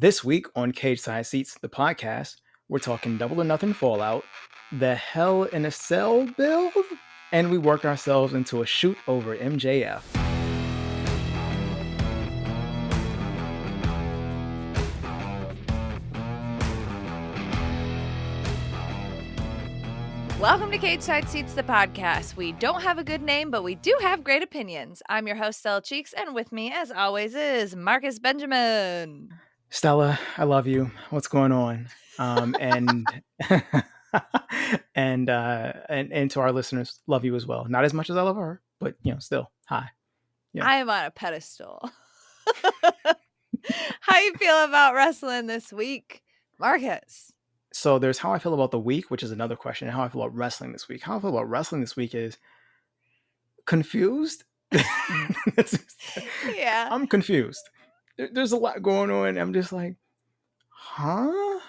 This week on Cage Side Seats, the podcast, we're talking Double or Nothing Fallout, the Hell in a Cell build, and we work ourselves into a shoot over MJF. Welcome to Cage Side Seats, the podcast. We don't have a good name, but we do have great opinions. I'm your host, Stella Cheeks, and with me, as always, is Marcus Benjamin. Stella, I love you. What's going on? And and to our listeners, love you as well. Not as much as I love her, but still, hi. Yeah. I am on a pedestal. How you feel about wrestling this week, Marcus? So there's how I feel about the week, which is another question, and how I feel about wrestling this week. How I feel about wrestling this week is confused. Yeah. I'm confused. There's a lot going on. I'm just like, huh?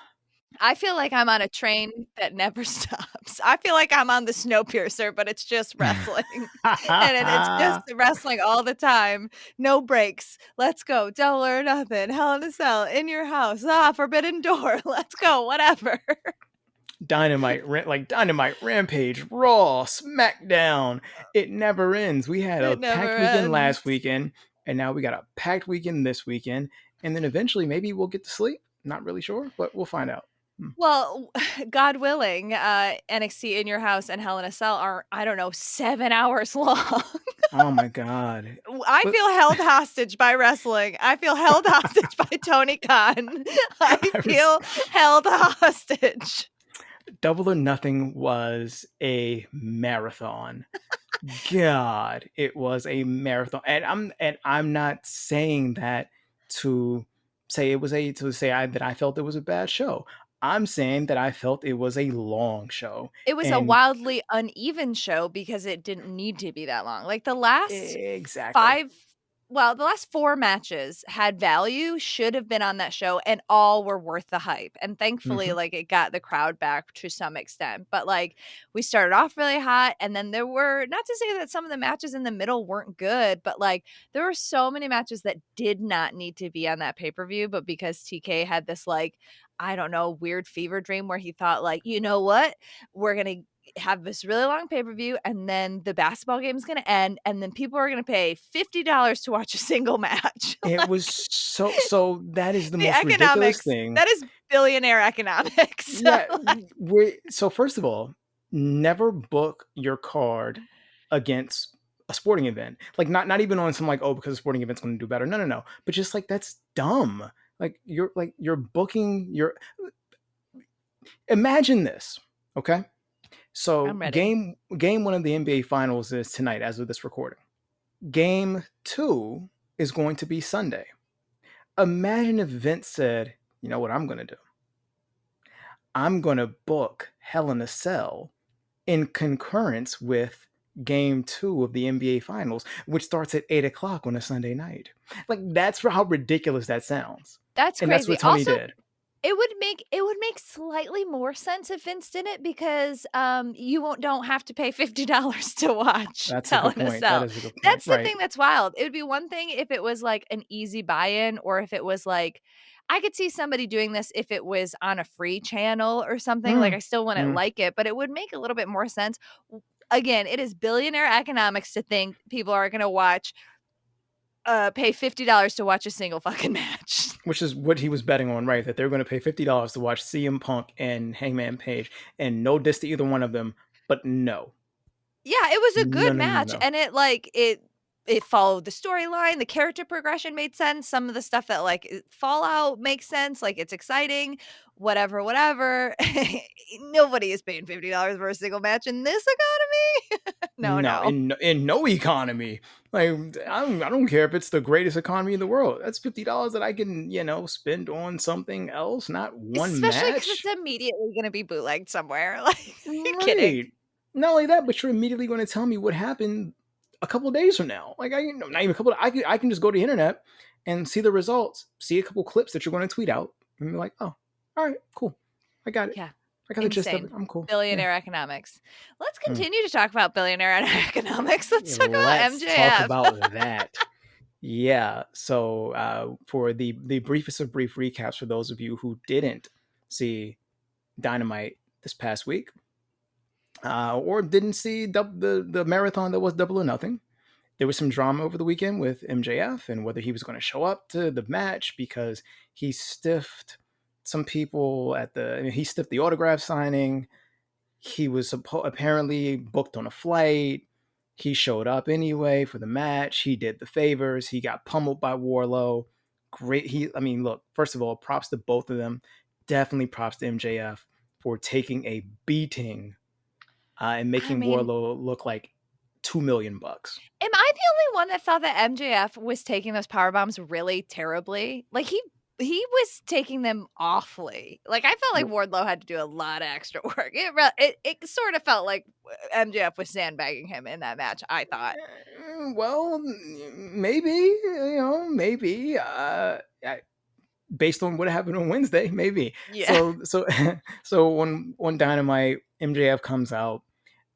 I feel like I'm on a train that never stops. I feel like I'm on the Snowpiercer, but it's just wrestling. And it's just wrestling all the time. No breaks. Let's go. Double or Nothing. Hell in a Cell. In your house. Forbidden Door. Let's go. Whatever. Dynamite, Rampage, Raw, SmackDown. It never ends. We had a packed weekend last weekend, and now we got a packed weekend this weekend. And then eventually maybe we'll get to sleep. Not really sure, but we'll find out. Well, God willing, NXT In Your House and Hell in a Cell are, 7 hours long. Oh my God. I feel held hostage by wrestling. I feel held hostage by Tony Khan. I feel held hostage. Double or Nothing was a marathon. God, it was a marathon. And I'm not saying that to say that I felt it was a bad show. I'm saying that I felt it was a long show. It was a wildly uneven show because it didn't need to be that long. Like the last the last 4 matches had value, should have been on that show, and all were worth the hype. And thankfully, it got the crowd back to some extent. But we started off really hot, and then there were, not to say that some of the matches in the middle weren't good, but there were so many matches that did not need to be on that pay-per-view, but because TK had this weird fever dream where he thought you know what? We're going to have this really long pay-per-view, and then the basketball game is going to end, and then people are going to pay $50 to watch a single match. It was so that is the most ridiculous thing. That is billionaire economics. So first of all, never book your card against a sporting event. Not even on some because a sporting event's going to do better. No. But just that's dumb. You're booking your. Imagine this, okay? So game 1 of the NBA Finals is tonight as of this recording. Game 2 is going to be Sunday. Imagine if Vince said, you know what I'm going to do? I'm going to book Hell in a Cell in concurrence with Game 2 of the NBA Finals, which starts at 8 o'clock on a Sunday night. That's for how ridiculous that sounds. That's crazy. And that's what Tony did. It would make slightly more sense if Vince did it, because you don't have to pay $50 to watch Hell in a Cell. That's the thing that's wild. It would be one thing if it was an easy buy-in, or if it was I could see somebody doing this if it was on a free channel or something. I still wouldn't like it, but it would make a little bit more sense. Again, it is billionaire economics to think people are going to pay $50 to watch a single fucking match. Which is what he was betting on, right? That they're going to pay $50 to watch CM Punk and Hangman Page, and no diss to either one of them, but no. Yeah, it was a good match, and it followed the storyline. The character progression made sense. Some of the stuff that Fallout makes sense. It's exciting. Whatever. Nobody is paying $50 for a single match in this economy. No. In no economy. I don't care if it's the greatest economy in the world. That's $50 that I can, spend on something else, not one match. Especially because it's immediately going to be bootlegged somewhere. You're kidding. Not only that, but you're immediately going to tell me what happened a couple of days from now. Not even a couple. I can just go to the internet and see the results, see a couple clips that you're going to tweet out, and be like, oh, all right, cool, I got it. Yeah. I got the gist of it. I'm cool. Billionaire economics. Let's continue to talk about billionaire economics. Let's talk about MJF. Talk about that. Yeah. So for the briefest of brief recaps for those of you who didn't see Dynamite this past week, or didn't see the marathon that was Double or Nothing, there was some drama over the weekend with MJF and whether he was going to show up to the match because he stiffed some people at the. I mean, he stiffed the autograph signing. He was apparently booked on a flight. He showed up anyway for the match. He did the favors. He got pummeled by Warlow. Great. I mean, look, first of all, props to both of them. Definitely props to MJF for taking a beating and I making mean, Warlow look like $2 million. am I the only one that thought that MJF was taking those power bombs really terribly? Like he was taking them awfully. Like I felt like Wardlow had to do a lot of extra work. It sort of felt like MJF was sandbagging him in that match. I thought. Well, maybe, maybe. Based on what happened on Wednesday, maybe. Yeah. So when Dynamite, MJF comes out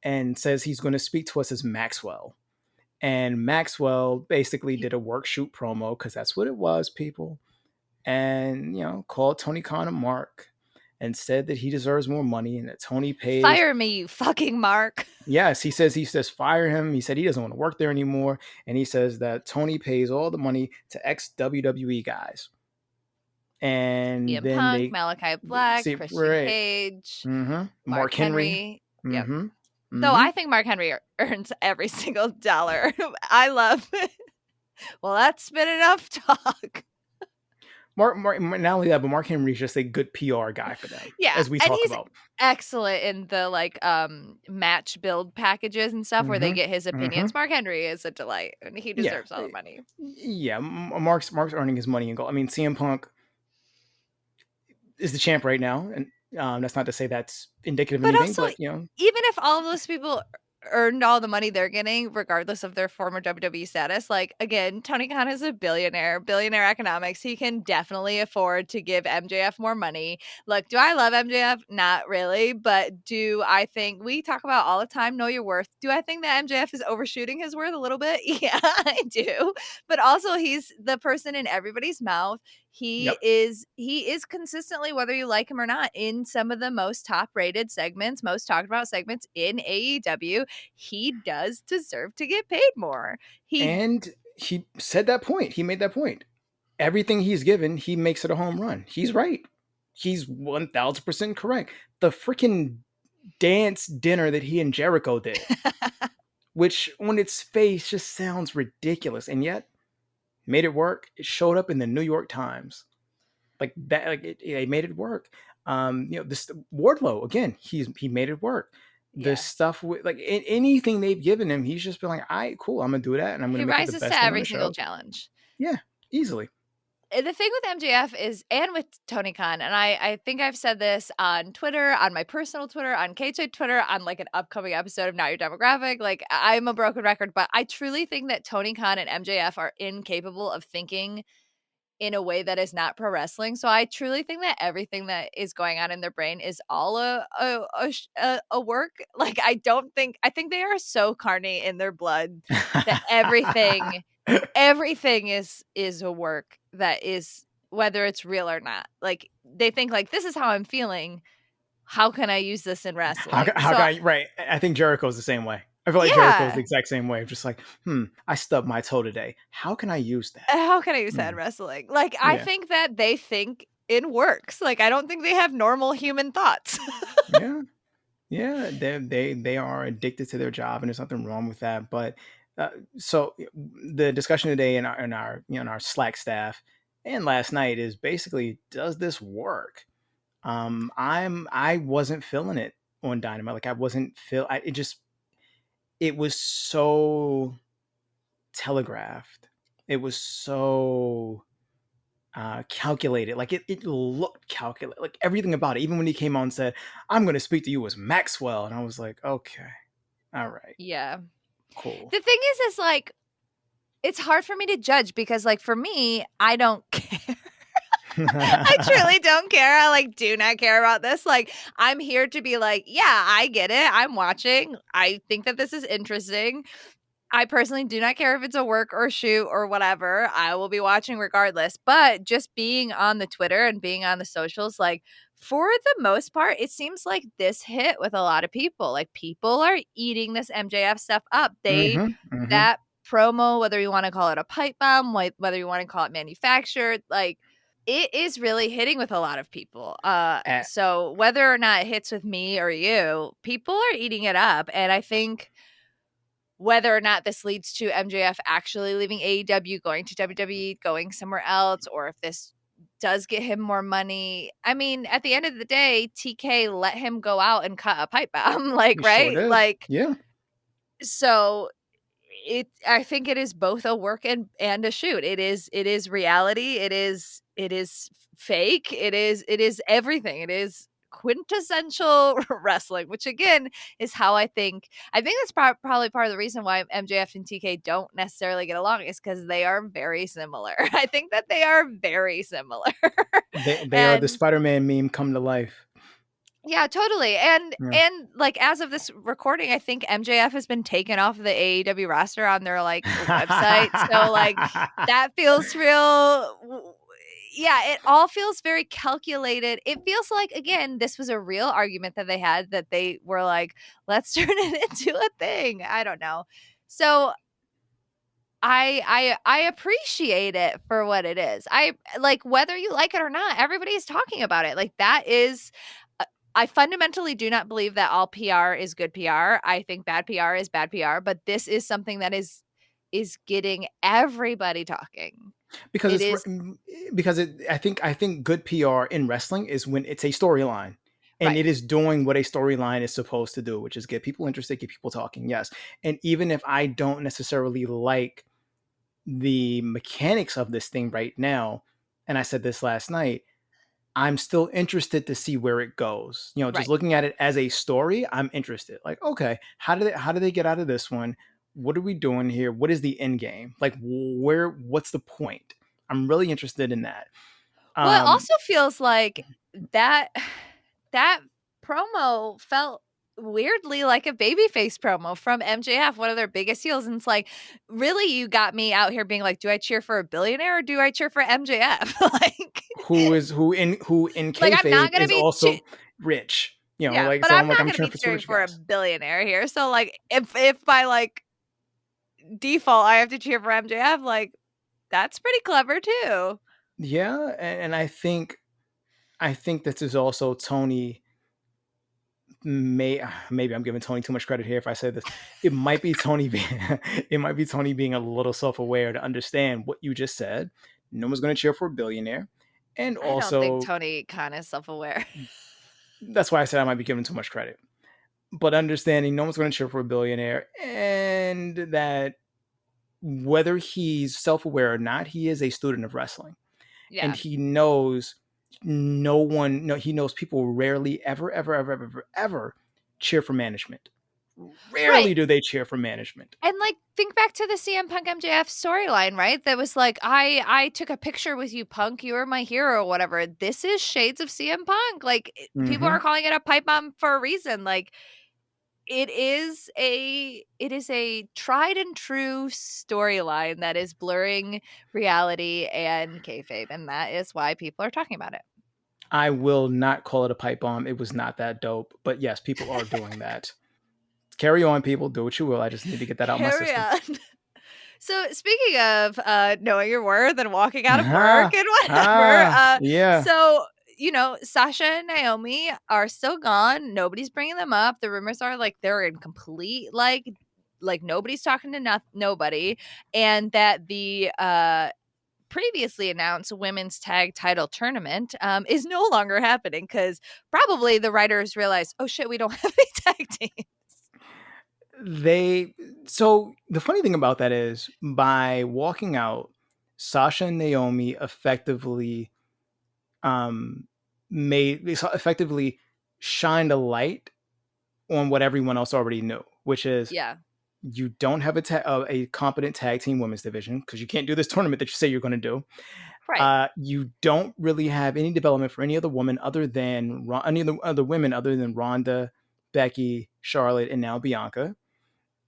and says he's going to speak to us as Maxwell, and Maxwell basically did a work shoot promo because that's what it was, people, and called Tony Khan a mark and said that he deserves more money and that Tony pays. Fire me, you fucking mark. Yes, he says fire him. He said he doesn't want to work there anymore, and he says that Tony pays all the money to ex WWE guys. And CM then Punk, they Malachi Black, see Christian right. Cage, Mark Henry. Yep. Though I think Mark Henry earns every single dollar. I love it. Well, that's been enough talk. Mark, not only that, but Mark Henry is just a good PR guy for them. Yeah, as we talk about. Excellent in the like match build packages and stuff where they get his opinions. Mark Henry is a delight, and he deserves all the money. Yeah, Mark's earning his money in gold. I mean, CM Punk is the champ right now, and that's not to say that's indicative of anything, but even if all of those people earned all the money they're getting, regardless of their former WWE status, like again, Tony Khan is a billionaire economics. He can definitely afford to give MJF more money. Look, do I love MJF? Not really, but do I think we talk about all the time, know your worth? Do I think that MJF is overshooting his worth a little bit? Yeah, I do. But also he's the person in everybody's mouth. He is consistently, whether you like him or not, in some of the most top rated segments, most talked about segments in AEW. He does deserve to get paid more. And he said that point. He made that point. Everything he's given, he makes it a home run. He's right. He's 1000% correct. The freaking dance dinner that he and Jericho did, which on its face just sounds ridiculous, and yet made it work. It showed up in the New York Times, like that. Like it made it work. This Wardlow again. He made it work. The stuff with like anything they've given him, he's just been like, "All right, cool. I'm gonna do that, and I'm gonna make it the best." He rises to every single challenge. Yeah, easily. The thing with MJF is, and with Tony Khan, and I think I've said this on Twitter, on my personal Twitter, on KJ Twitter, on like an upcoming episode of Not Your Demographic. Like I'm a broken record, but I truly think that Tony Khan and MJF are incapable of thinking in a way that is not pro wrestling. So I truly think that everything that is going on in their brain is all a work. Like I think they are so carny in their blood that everything is a work that is, whether it's real or not. Like they think like, this is how I'm feeling. How can I use this in wrestling? Right. I think Jericho's the same way. I feel like Jericho's the exact same way. Just like, I stubbed my toe today. How can I use that? How can I use that in wrestling? Like, I think that they think in works. Like, I don't think they have normal human thoughts. Yeah. They are addicted to their job, and there's nothing wrong with that. But so the discussion today in our Slack staff and last night is basically, does this work? I wasn't feeling it on Dynamite. Like I wasn't it was so telegraphed. It was so calculated. Like it looked calculated. Like everything about it. Even when he came on and said, "I'm going to speak to you as Maxwell," and I was like, "Okay, all right, yeah, cool." The thing is like, it's hard for me to judge because, like, for me, I don't care. I truly don't care. I like do not care about this. Like, I'm here to be like, yeah, I get it. I'm watching. I think that this is interesting. I personally do not care if it's a work or shoot or whatever. I will be watching regardless. But just being on the Twitter and being on the socials, like for the most part, it seems like this hit with a lot of people. Like people are eating this MJF stuff up. That promo, whether you want to call it a pipe bomb, whether you want to call it manufactured, like it is really hitting with a lot of people. So whether or not it hits with me or you, people are eating it up. And I think whether or not this leads to MJF actually leaving AEW, going to WWE, going somewhere else, or if this does get him more money. I mean, at the end of the day, TK let him go out and cut a pipe bomb, like, You sure right? did. Like, Yeah. so I think it is both a work and a shoot. It is reality. It is fake. It is everything. It is quintessential wrestling, which again is how I think that's probably part of the reason why MJF and TK don't necessarily get along, is because they are very similar. I think that they are very similar. They are the And Spider-Man meme come to life. yeah, totally. And Yeah. and like as of this recording, I think MJF has been taken off the AEW roster on their like website. So like that feels real. Yeah, it all feels very calculated. It feels like, again, this was a real argument that they had, that they were like, let's turn it into a thing. I don't know. So I appreciate it for what it is. I like, whether you like it or not, everybody's talking about it. Like that is I fundamentally do not believe that all PR is good PR. I think bad PR is bad PR, but this is something that is getting everybody talking. because It it's is because I think good PR in wrestling is when it's a storyline and right. it is doing what a storyline is supposed to do, which is get people interested, get people talking. Yes. And even if I don't necessarily like the mechanics of this thing right now, and I said this last night, I'm still interested to see where it goes. Just Right. looking at it as a story, I'm interested. Like, okay, how do they get out of this one? What are we doing here? What is the end game? Like, what's the point? I'm really interested in that. Well, it Um, also feels like that that promo felt weirdly like a babyface promo from MJF, one of their biggest heels. And it's like, really, you got me out here being like, do I cheer for a billionaire or do I cheer for MJF? who in like I'm kayfabe not gonna is be also rich. yeah, Like, but so I'm I'm like, not I'm gonna cheering be for two cheering rich for a guys. billionaire here. So like if by like default I have to cheer for MJF, like that's pretty clever too. Yeah, and I think this is also Tony. Maybe I'm giving Tony too much credit here if I say this. It might be Tony being it might be Tony being a little self-aware to understand what you just said. No one's going to cheer for a billionaire, and I don't think also Tony kind of self-aware. that's why I said I might be giving too much credit. But understanding no one's going to cheer for a billionaire, and that whether he's self-aware or not, he is a student of wrestling, and Yeah. he knows no one. No, he knows people rarely ever cheer for management. Right. Rarely do they cheer for management. And like think back to the CM Punk MJF storyline, right? That was like, I took a picture with you, Punk. You were my hero, or whatever. This is shades of CM Punk. Like people Hmm. are calling it a pipe bomb for a reason. Like it is a tried and true storyline that is blurring reality and kayfabe, and that is why people are talking about it. I will not call it a pipe bomb. It was not that dope. But yes, people are doing that. Carry on, people. Do what you will. I just need to get that out my Carry system. on. So speaking of knowing your worth and walking out of work Ah, and whatever, yeah. so Sasha and Naomi are still gone. Nobody's bringing them up. The rumors are like they're in complete like nobody's talking to nobody, and that the previously announced women's tag title tournament is no longer happening because probably the writers realized, oh shit, we don't have any tag teams. They so the funny thing about that is by walking out, Sasha and Naomi um effectively shined a light on what everyone else already knew, which is Yeah, you don't have a competent tag team women's division because you can't do this tournament that you say you're going to do. right. You don't really have any development for any other woman any other women other than Ronda, Becky, Charlotte, and now Bianca.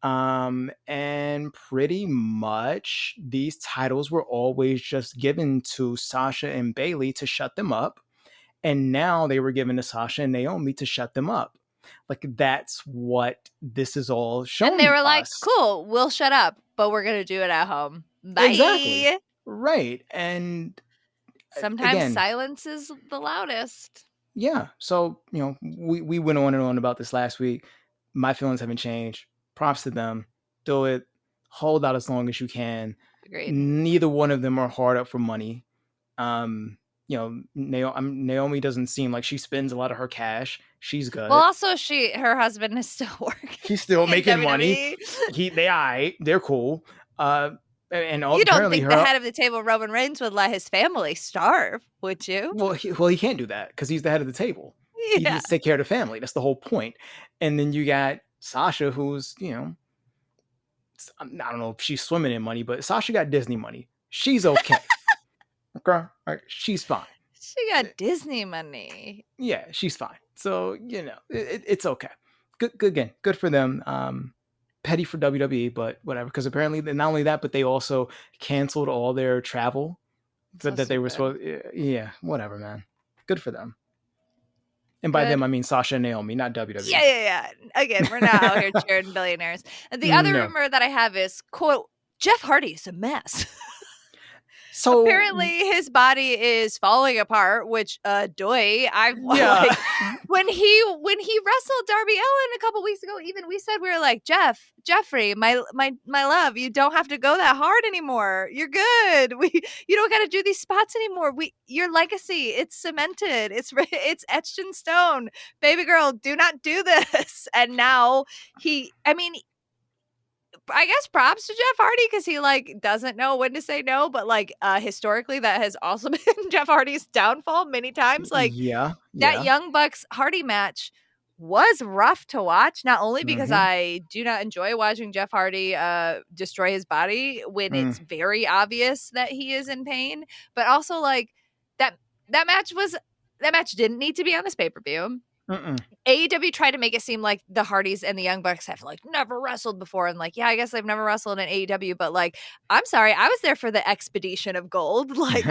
And pretty much these titles were always just given to Sasha and Bailey to shut them up. And now they were given to Sasha and Naomi to shut them up. Like, that's what this is all And they showing were like, us. cool, we'll shut up, but we're going to do it at home. Exactly. Bye. Right. And Sometimes again, silence is the loudest. yeah. So, we went on and on about this last week. My feelings haven't changed. Props to them. Do it. Hold out as long as you can. Agreed. Neither one of them are hard up for money. Naomi doesn't seem like she spends a lot of her cash. She's good. Well, also her husband is still working. He's still making money. WWE. They're cool. And You don't apparently think the head of the table, Roman Reigns, would let his family starve, would you? Well, he can't do that because he's the head of the table. Yeah. He needs to take care of the family. That's the whole point. And then you got Sasha, who's, I don't know if she's swimming in money, but Sasha got Disney money. She's okay. Okay? Right? She's fine. She got Disney money. Yeah, she's fine. So, it's okay. Good again. Good for them. Petty for WWE, but whatever. Because apparently, not only that, but they also canceled all their travel So that they were supposed. Yeah, whatever, man. Good for them. And by them, I mean Sasha and Naomi, not WWE. Yeah. Again, we're not out here cheering billionaires. And the other rumor that I have is, quote, Jeff Hardy is a mess. So apparently his body is falling apart, which like, when he wrestled Darby Allin a couple weeks ago, even we said, we were like, Jeffrey, my love, you don't have to go that hard anymore. You're good. You don't got to do these spots anymore. Your legacy, it's cemented. It's etched in stone. Baby girl, do not do this. And now I guess props to Jeff Hardy because he like doesn't know when to say no, but like historically that has also been Jeff Hardy's downfall many times. Like that Young Bucks Hardy match was rough to watch, not only because I do not enjoy watching Jeff Hardy destroy his body when it's very obvious that he is in pain, but also like that match didn't need to be on this pay-per-view. AEW tried to make it seem like the Hardys and the Young Bucks have like never wrestled before, and like, yeah, I guess they've never wrestled in AEW, but like, I'm sorry, I was there for the Expedition of Gold. Like,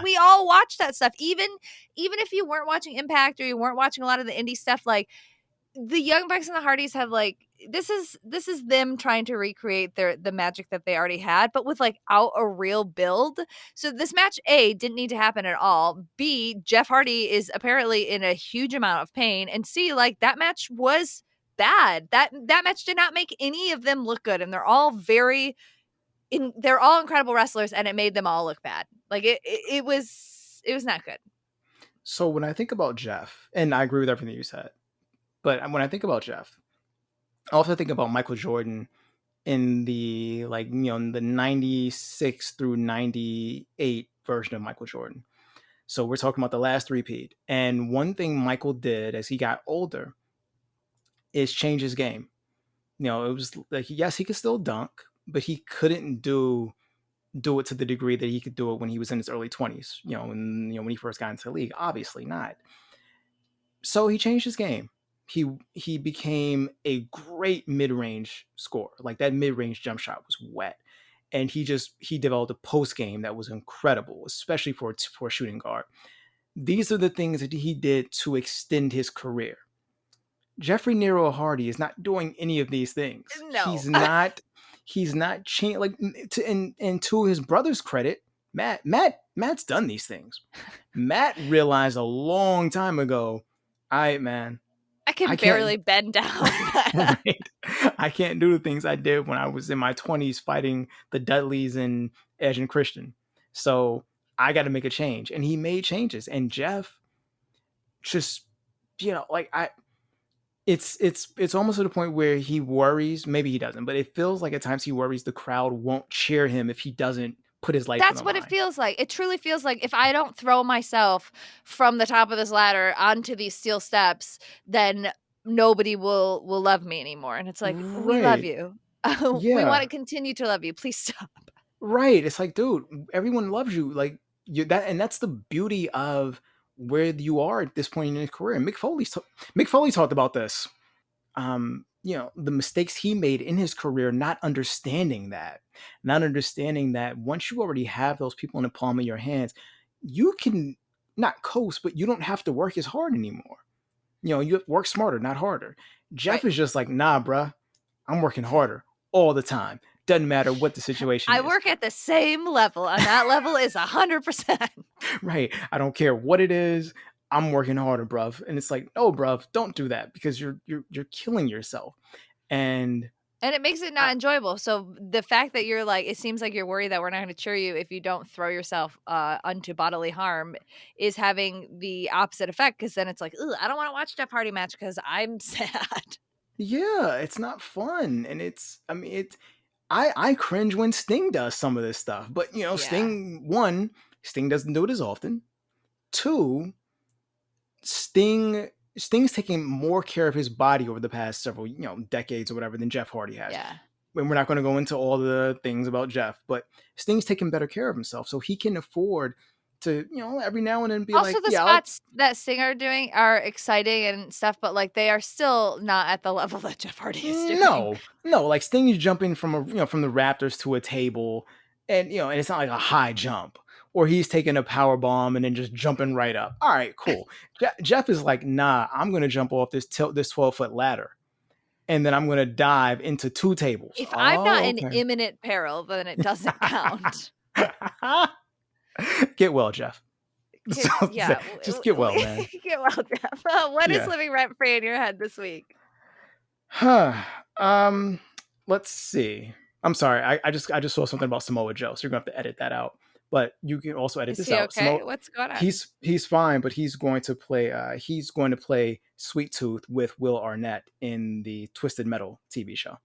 we all watched that stuff, even if you weren't watching Impact or you weren't watching a lot of the indie stuff. Like, the Young Bucks and the Hardys have like, this is them trying to recreate the magic that they already had, but with like out a real build. So this match, A, didn't need to happen at all. B, Jeff Hardy is apparently in a huge amount of pain. And C, like that match was bad. That match did not make any of them look good. And they're all they're all incredible wrestlers, and it made them all look bad. Like it was not good. So when I think about Jeff, and I agree with everything you said, but when I think about Jeff, I also think about Michael Jordan in the the 96 through 98 version of Michael Jordan. So we're talking about the last three-peat. And one thing Michael did as he got older is change his game. It was like, yes, he could still dunk, but he couldn't do it to the degree that he could do it when he was in his early 20s, when he first got into the league. Obviously not. So he changed his game. He became a great mid-range scorer. Like that mid-range jump shot was wet. And he developed a post game that was incredible, especially for a shooting guard. These are the things that he did to extend his career. Jeffrey Nero Hardy is not doing any of these things. No. He's not changing. Like, and to his brother's credit, Matt's done these things. Matt realized a long time ago, all right, man, I can barely bend down. Right? I can't do the things I did when I was in my 20s fighting the Dudleys and Edge and Christian. So I got to make a change. And he changes. And Jeff just, it's almost to the point where he worries. Maybe he doesn't, but it feels like at times he worries the crowd won't cheer him if he doesn't put his life on the line. That's what it feels like. It truly feels like if I don't throw myself from the top of this ladder onto these steel steps, then nobody will love me anymore. And it's like, we love you. We want to continue to love you. Please stop. Right. It's like, dude, everyone loves you. Like and that's the beauty of where you are at this point in your career. And Mick Foley talked about this. the mistakes he made in his career, not understanding that, once you already have those people in the palm of your hands, you can not coast, but you don't have to work as hard anymore. You have to work smarter, not harder. Jeff Right. is just like, nah, bruh, I'm working harder all the time. Doesn't matter what the situation I is. work at the same level, and that level is 100%. Right. I don't care what it is. I'm working harder, bruv. And it's like, no, bruv, don't do that, because you're killing yourself. And it makes it not enjoyable. So the fact that you're like, it seems like you're worried that we're not going to cheer you if you don't throw yourself unto bodily harm, is having the opposite effect. Because then it's like, ugh, I don't want to watch Jeff Hardy match because I'm sad. yeah, it's not fun. And I cringe when Sting does some of this stuff. But Yeah. Sting doesn't do it as often. Two, Sting's taking more care of his body over the past several, decades or whatever than Jeff Hardy has. Yeah. And we're not going to go into all the things about Jeff, but Sting's taking better care of himself, so he can afford to, every now and then be Also, like, the yeah, spots that Sting are doing are exciting and stuff, but like they are still not at the level that Jeff Hardy is doing. no, like Sting is jumping from the Raptors to a table, and and it's not like a high jump, or he's taking a power bomb and then just jumping right up. All right, cool. Jeff is like, nah, I'm going to jump off this 12-foot ladder, and then I'm going to dive into 2 tables. If I'm not in Okay. imminent peril, then it doesn't count. Get well, Jeff. Yeah. Just get well, man. Get well, Jeff. What is living rent free in your head this week? Let's see. I'm sorry. I just saw something about Samoa Joe, so you're gonna have to edit that out. But you can also edit Is this he out. okay? What's going on? He's fine, but he's going to play Sweet Tooth with Will Arnett in the Twisted Metal TV show.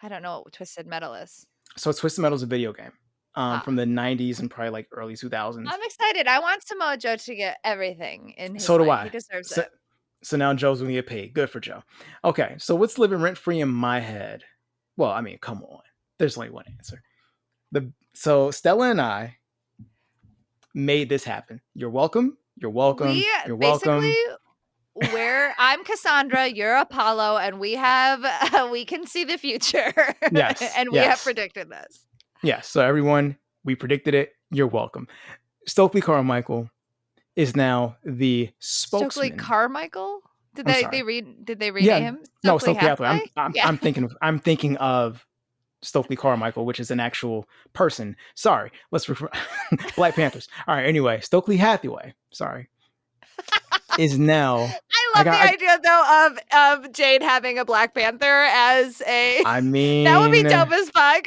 I don't know what Twisted Metal is. So Twisted Metal is a video game from the 90s and probably like early 2000s. I'm excited. I want Samoa Joe to get everything in his So do life. I. He deserves it. So now Joe's going to get paid. Good for Joe. Okay, so what's living rent-free in my head? Well, I mean, come on. There's only one answer. So Stella and I made this happen. You're welcome. You're welcome. You're welcome. Where I'm Cassandra, you're Apollo, and we can see the future. Yes. And we have predicted this. Yes. So everyone, we predicted it. You're welcome. Stokely Carmichael is now the spokesman. Stokely Carmichael? Did they rename him? No, Stokely Hathaway. I'm thinking of Stokely Carmichael, which is an actual person. Sorry. Let's refer Black Panthers. All right. Anyway, Stokely Hathaway. Sorry. Is now. I love the idea though of Jade having a Black Panther as a. I mean, that would be dope as fuck.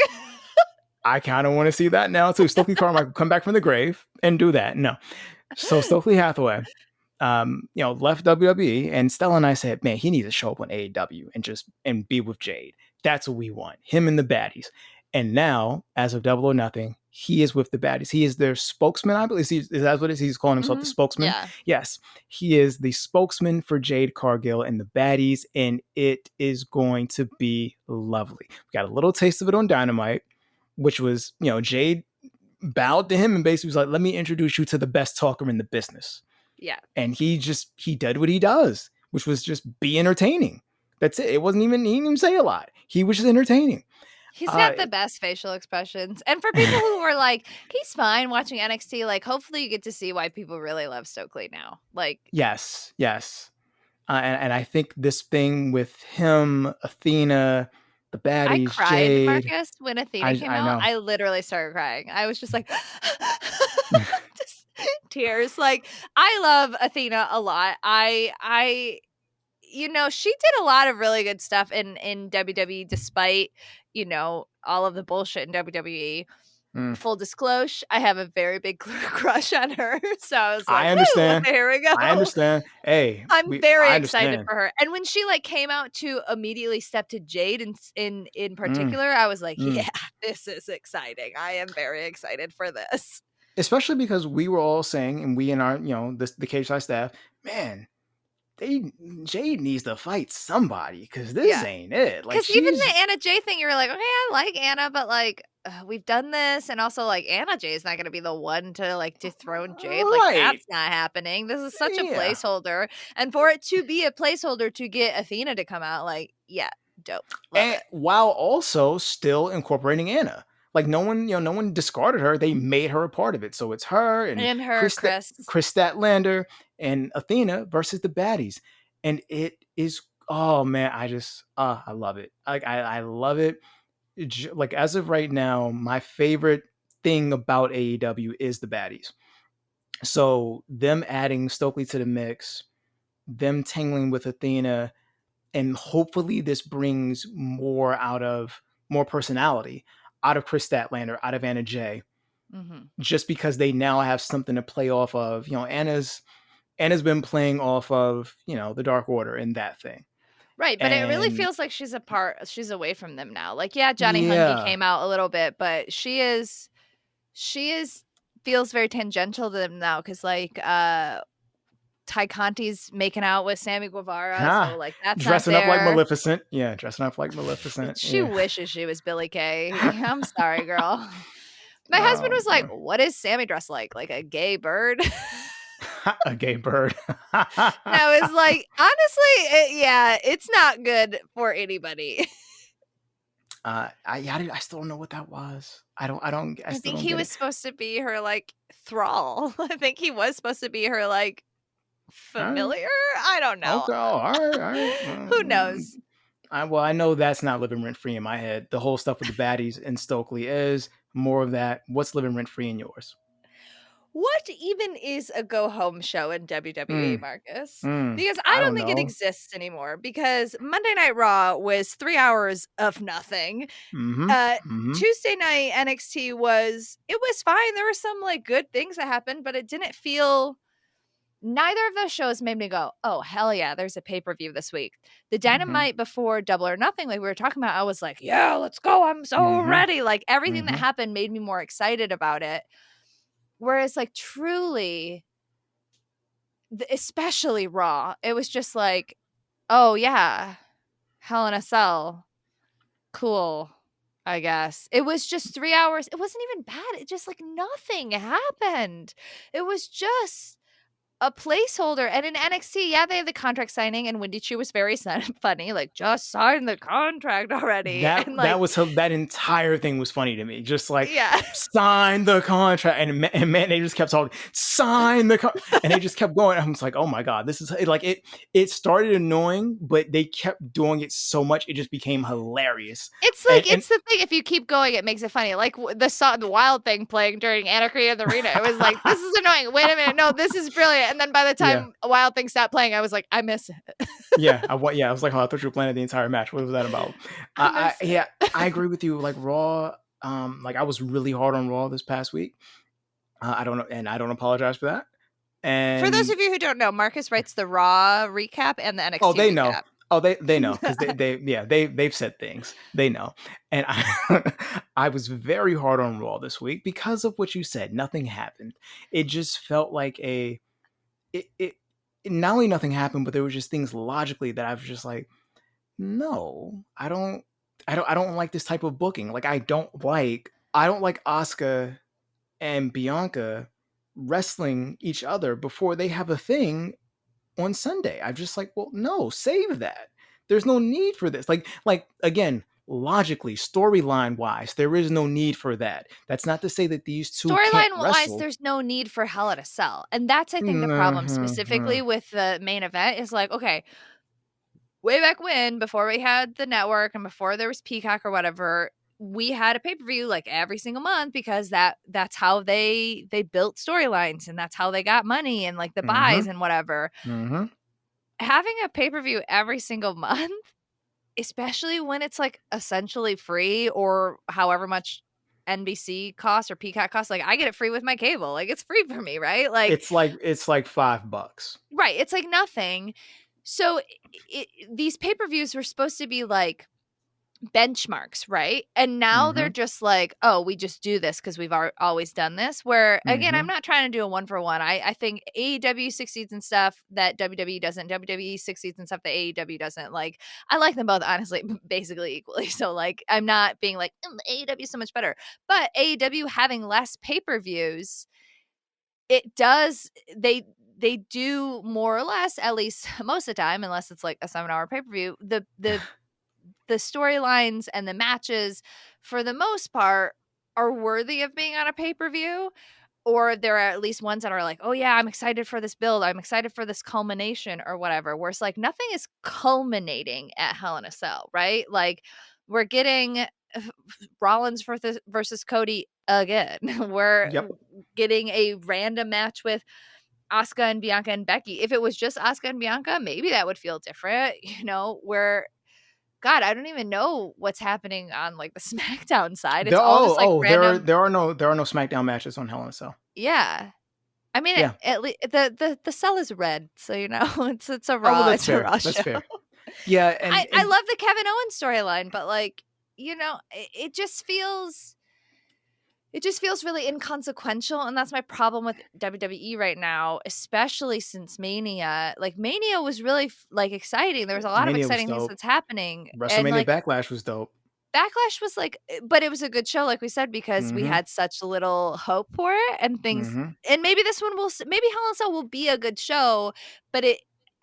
I kind of want to see that now too. Stokely Carmichael come back from the grave and do that. No. So Stokely Hathaway, left WWE, and Stella and I said, man, he needs to show up on AEW and be with Jade. That's what we want. Him and the baddies. And now, as of Double or Nothing, he is with the baddies. He is their spokesman, I believe. Is that what it is? He's calling himself the spokesman? Yeah. Yes. He is the spokesman for Jade Cargill and the baddies, and it is going to be lovely. We got a little taste of it on Dynamite, which was, Jade bowed to him and basically was like, let me introduce you to the best talker in the business. Yeah. And he did what he does, which was just be entertaining. That's it. He didn't even say a lot. He was just entertaining. He's got the best facial expressions. And for people who are like, he's fine watching NXT, like, hopefully you get to see why people really love Stokely now. Like, yes. And I think this thing with him, Athena, the baddies, I cried, Jade, Marcus, when Athena came out. I literally started crying. I was just like, just tears. Like, I love Athena a lot. She did a lot of really good stuff in WWE, despite, all of the bullshit in WWE. Full disclosure, I have a very big crush on her. So I was like, I understand. Here we go. I understand. Hey, I'm very excited for her. And when she came out to immediately step to Jade in particular, I was like, yeah, this is exciting. I am very excited for this. Especially because we were all saying, and we and our, the Cage Side staff, man, Jade needs to fight somebody because this ain't it. Because even the Anna Jay thing, you were like, okay, I like Anna, but we've done this, and also, like, Anna Jay is not gonna be the one to, like, dethrone Jade, like, Right. that's not happening. This is such a Yeah. placeholder, and for it to be a placeholder to get Athena to come out, like, yeah, dope. Love And it. while also still incorporating Anna. Like no one, no one discarded her. They made her a part of it. So it's her and And her, Chris. Chris Statlander and Athena versus the baddies. And it is, oh man, I love it. Like I love it. Like as of right now, my favorite thing about AEW is the baddies. So them adding Stokely to the mix, them tangling with Athena, and hopefully this brings more personality out of Chris Statlander, out of Anna Jay, just because they now have something to play off of. Anna's been playing off of the Dark Order and that thing, Right, but it really and feels like she's away from them now. Like, yeah, Johnny Hungy yeah, came out a little bit, but she is feels very tangential to them now, because like, Ty Conti's making out with Sammy Guevara, so, huh, like, that's not dressing up like there. Maleficent, yeah, dressing up like Maleficent, She yeah. wishes she was Billie Kay. I'm sorry, girl. My husband Oh was like, boy. "What is Sammy dressed like? Like a gay bird?" A gay bird. And I was like, "Honestly, yeah, it's not good for anybody." I still don't know what that was. I I still think don't he get was it. supposed to be her, like, thrall. I think he was supposed to be her, like, All right. familiar? I don't know. Okay. All right. All right. Who knows? I know that's not living rent free in my head. The whole stuff with the baddies and Stokely is more of that. What's living rent free in yours? What even is a go home show in WWE, Mm, Marcus? Because I I don't don't think it know. exists anymore, because Monday Night Raw was 3 hours of nothing. Mm-hmm. Uh, Mm-hmm. Tuesday night NXT was fine. There were some, like, good things that happened, but it didn't feel neither of those shows made me go, "Oh, hell yeah, there's a pay-per-view this week." The Mm-hmm. Dynamite before Double or Nothing, like we were talking about, I was like, "Yeah, let's go. I'm so Mm-hmm. ready." Like, everything that Mm-hmm. happened made me more excited about it. Whereas, like, truly, especially Raw, it was just like, "Oh, yeah, Hell in a Cell. Cool, I guess." It was just 3 hours. It wasn't even bad. It just, like, nothing happened. It was just a placeholder. And in NXT, yeah, they have the contract signing, and Wendy Chu was very funny, like, "Just sign the contract already." And, like, That entire thing was funny to me. Just like yeah. sign the contract, and man, they just kept talking. Sign the and they just kept going. I was like, oh my god, this is like it. It started annoying, but they kept doing it so much, it just became hilarious. It's And like, it's the thing, if you keep going, it makes it funny. Like, the song The Wild Thing playing during Anna Maria in the Arena, it was like, "This is annoying. Wait a minute. No, this is brilliant." And then by the yeah, time Wild Thing stopped playing, I was like, "I miss it. yeah. I was like, oh, I thought you were playing the entire match. What was that about? I miss it." Yeah, I agree with you. Like Raw, like I was really hard on Raw this past week. I don't know, and I don't apologize for that. For those And of you who don't know, Marcus writes the Raw recap and the oh, NXT they know. recap. Oh, they know because they've said things. They know, and I I was very hard on Raw this week because of what you said. Nothing happened. It just felt like it not only nothing happened, but there were just things logically that I was just like, no, I don't like this type of booking. Like I don't like Asuka and Bianca wrestling each other before they have a thing on Sunday. I'm just like, well, no, save that. There's no need for this. Like again, logically, storyline wise, there is no need for that. That's not to say that these two can't Storyline-wise, wrestle. there's no need for Hell in a Cell, and that's, I think, the problem specifically Mhm. with the main event is like, okay, way back when, before we had the network and before there was Peacock or whatever, we had a pay-per-view, like, every single month, because that's how they built storylines, and that's how they got money and, like, the buys Mhm. and whatever. Mhm. Having a pay-per-view every single month, especially when it's, like, essentially free, or however much NBC costs or Peacock costs, like, I get it free with my cable, like, it's free for me, right? Like, It's like $5. right, it's like nothing. So, these pay-per-views were supposed to be, like, benchmarks, right? And now they're Mhm. just like, oh, we just do this because we've always done this. Where again, I'm Mhm. not trying to do a one for one. I think AEW succeeds in stuff that WWE doesn't. WWE succeeds in stuff that AEW doesn't. Like, I like them both, honestly, basically equally. So like, I'm not being like AEW is so much better, but AEW having less pay-per-views, it does they do more or less, at least most of the time, unless it's like a 7-hour pay-per-view, the storylines and the matches, for the most part, are worthy of being on a pay-per-view, or there are at least ones that are like, "Oh, yeah, I'm excited for this build. I'm excited for this culmination," or whatever, where it's like nothing is culminating at Hell in a Cell, right? Like, we're getting Rollins versus Cody again. We're Yep. getting a random match with Asuka and Bianca and Becky. If it was just Asuka and Bianca, maybe that would feel different, where God, I don't even know what's happening on like the SmackDown side. It's There all just like random. there are no SmackDown matches on Hell in a Cell. Yeah. I mean, Yeah. at least the cell is red, so it's a Oh, well, raw, that's it's a fair. raw That's show. fair. Yeah, I love the Kevin Owens storyline, but like, it just feels really inconsequential, and that's my problem with WWE right now, especially since Mania. Like, Mania was really like exciting. There was a lot of Mania was exciting things dope. that's happening, and WrestleMania like Backlash was dope. Backlash was like, but it was a good show, like we said, because we Mhm. had such little hope for it and things. Mhm. And maybe this one will, maybe Hell in a Cell will be a good show, but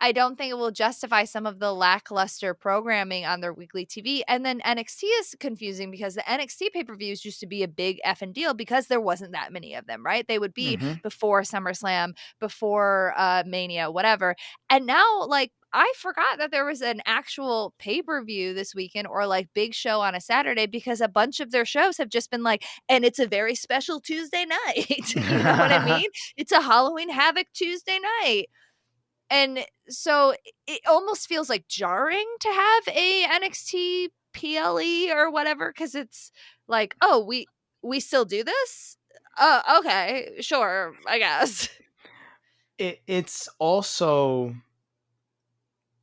I don't think it will justify some of the lackluster programming on their weekly TV. And then NXT is confusing because the NXT pay per views used to be a big effing deal because there wasn't that many of them, right? They would be Mhm. before SummerSlam, before Mania, whatever. And now, like, I forgot that there was an actual pay-per-view this weekend or like big show on a Saturday because a bunch of their shows have just been like, and it's a very special Tuesday night. You know what I mean? It's a Halloween Havoc Tuesday night. And so it almost feels like jarring to have a NXT PLE or whatever, because it's like, oh, we still do this? Oh, okay, sure, I guess. It's also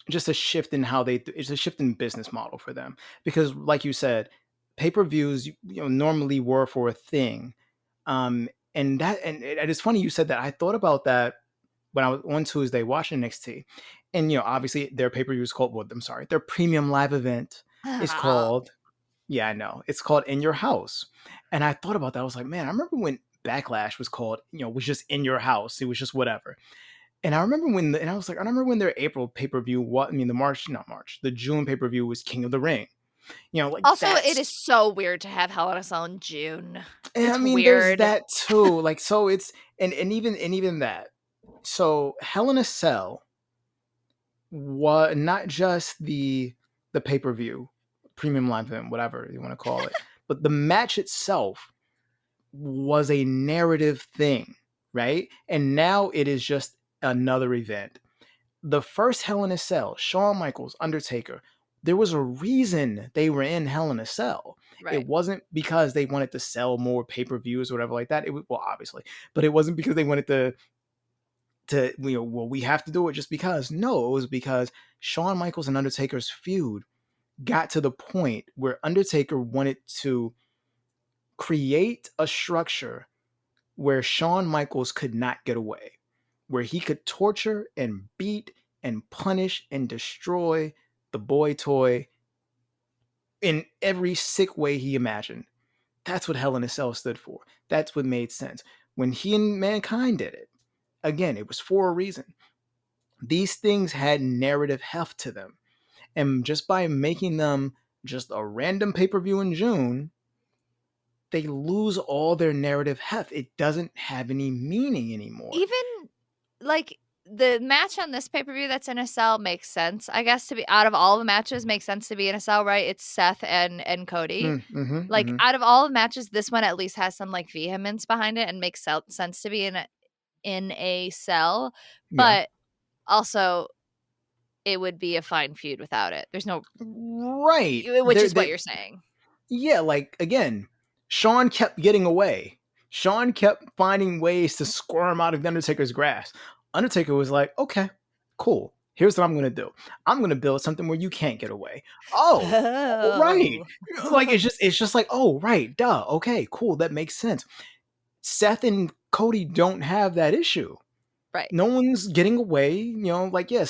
just a shift in how it's a shift in business model for them, because like you said, pay-per-views normally were for a thing. And it's funny you said that. I thought about that when I was on Tuesday watching NXT, and obviously their pay-per-view is called, well, I'm sorry, their premium live event is called, yeah, I know, it's called In Your House. And I thought about that. I was like, man, I remember when Backlash was called, was just In Your House. It was just whatever. And I remember and I was like, I remember when their April pay per view, the not March, the June pay per view was King of the Ring. Like Also, it that's, is so weird to have Hell in a Cell in June. and I It's mean, there's weird. that too. Like, so it's, and even that. So Hell in a Cell was not just the pay per view, premium live event, whatever you want to call it, but the match itself was a narrative thing, right? And now it is just another event. The first Hell in a Cell, Shawn Michaels, Undertaker, there was a reason they were in Hell in a Cell. It Right. wasn't because they wanted to sell more pay-per-views or whatever like that. It was, well, obviously, but it wasn't because they wanted to well, we have to do it just because. No, it was because Shawn Michaels and Undertaker's feud got to the point where Undertaker wanted to create a structure where Shawn Michaels could not get away, where he could torture and beat and punish and destroy the boy toy in every sick way he imagined. That's what Hell in a Cell stood for. That's what made sense. When he and Mankind did it, again, it was for a reason. These things had narrative heft to them. And just by making them just a random pay per view in June, they lose all their narrative heft. It doesn't have any meaning anymore. Even like the match on this pay-per-view that's in a cell makes sense, I guess, to be out of all the matches, makes sense to be in a cell, right? It's Seth and Cody. Mm-hmm, Like, mm-hmm. out of all the matches, this one at least has some like vehemence behind it and makes sense to be in a cell. Yeah. But also, it would be a fine feud without it. There's no Right. which is what you're saying. Yeah, like again, Shawn kept getting away. Shawn kept finding ways to squirm out of the Undertaker's grasp. Undertaker was like, okay, cool. Here's what I'm gonna do. I'm gonna build something where you can't get away. Oh, right. Oh. Like it's just like, oh right, duh. Okay, cool. That makes sense. Seth and Cody don't have that issue. Right. No one's getting away. Like yeah,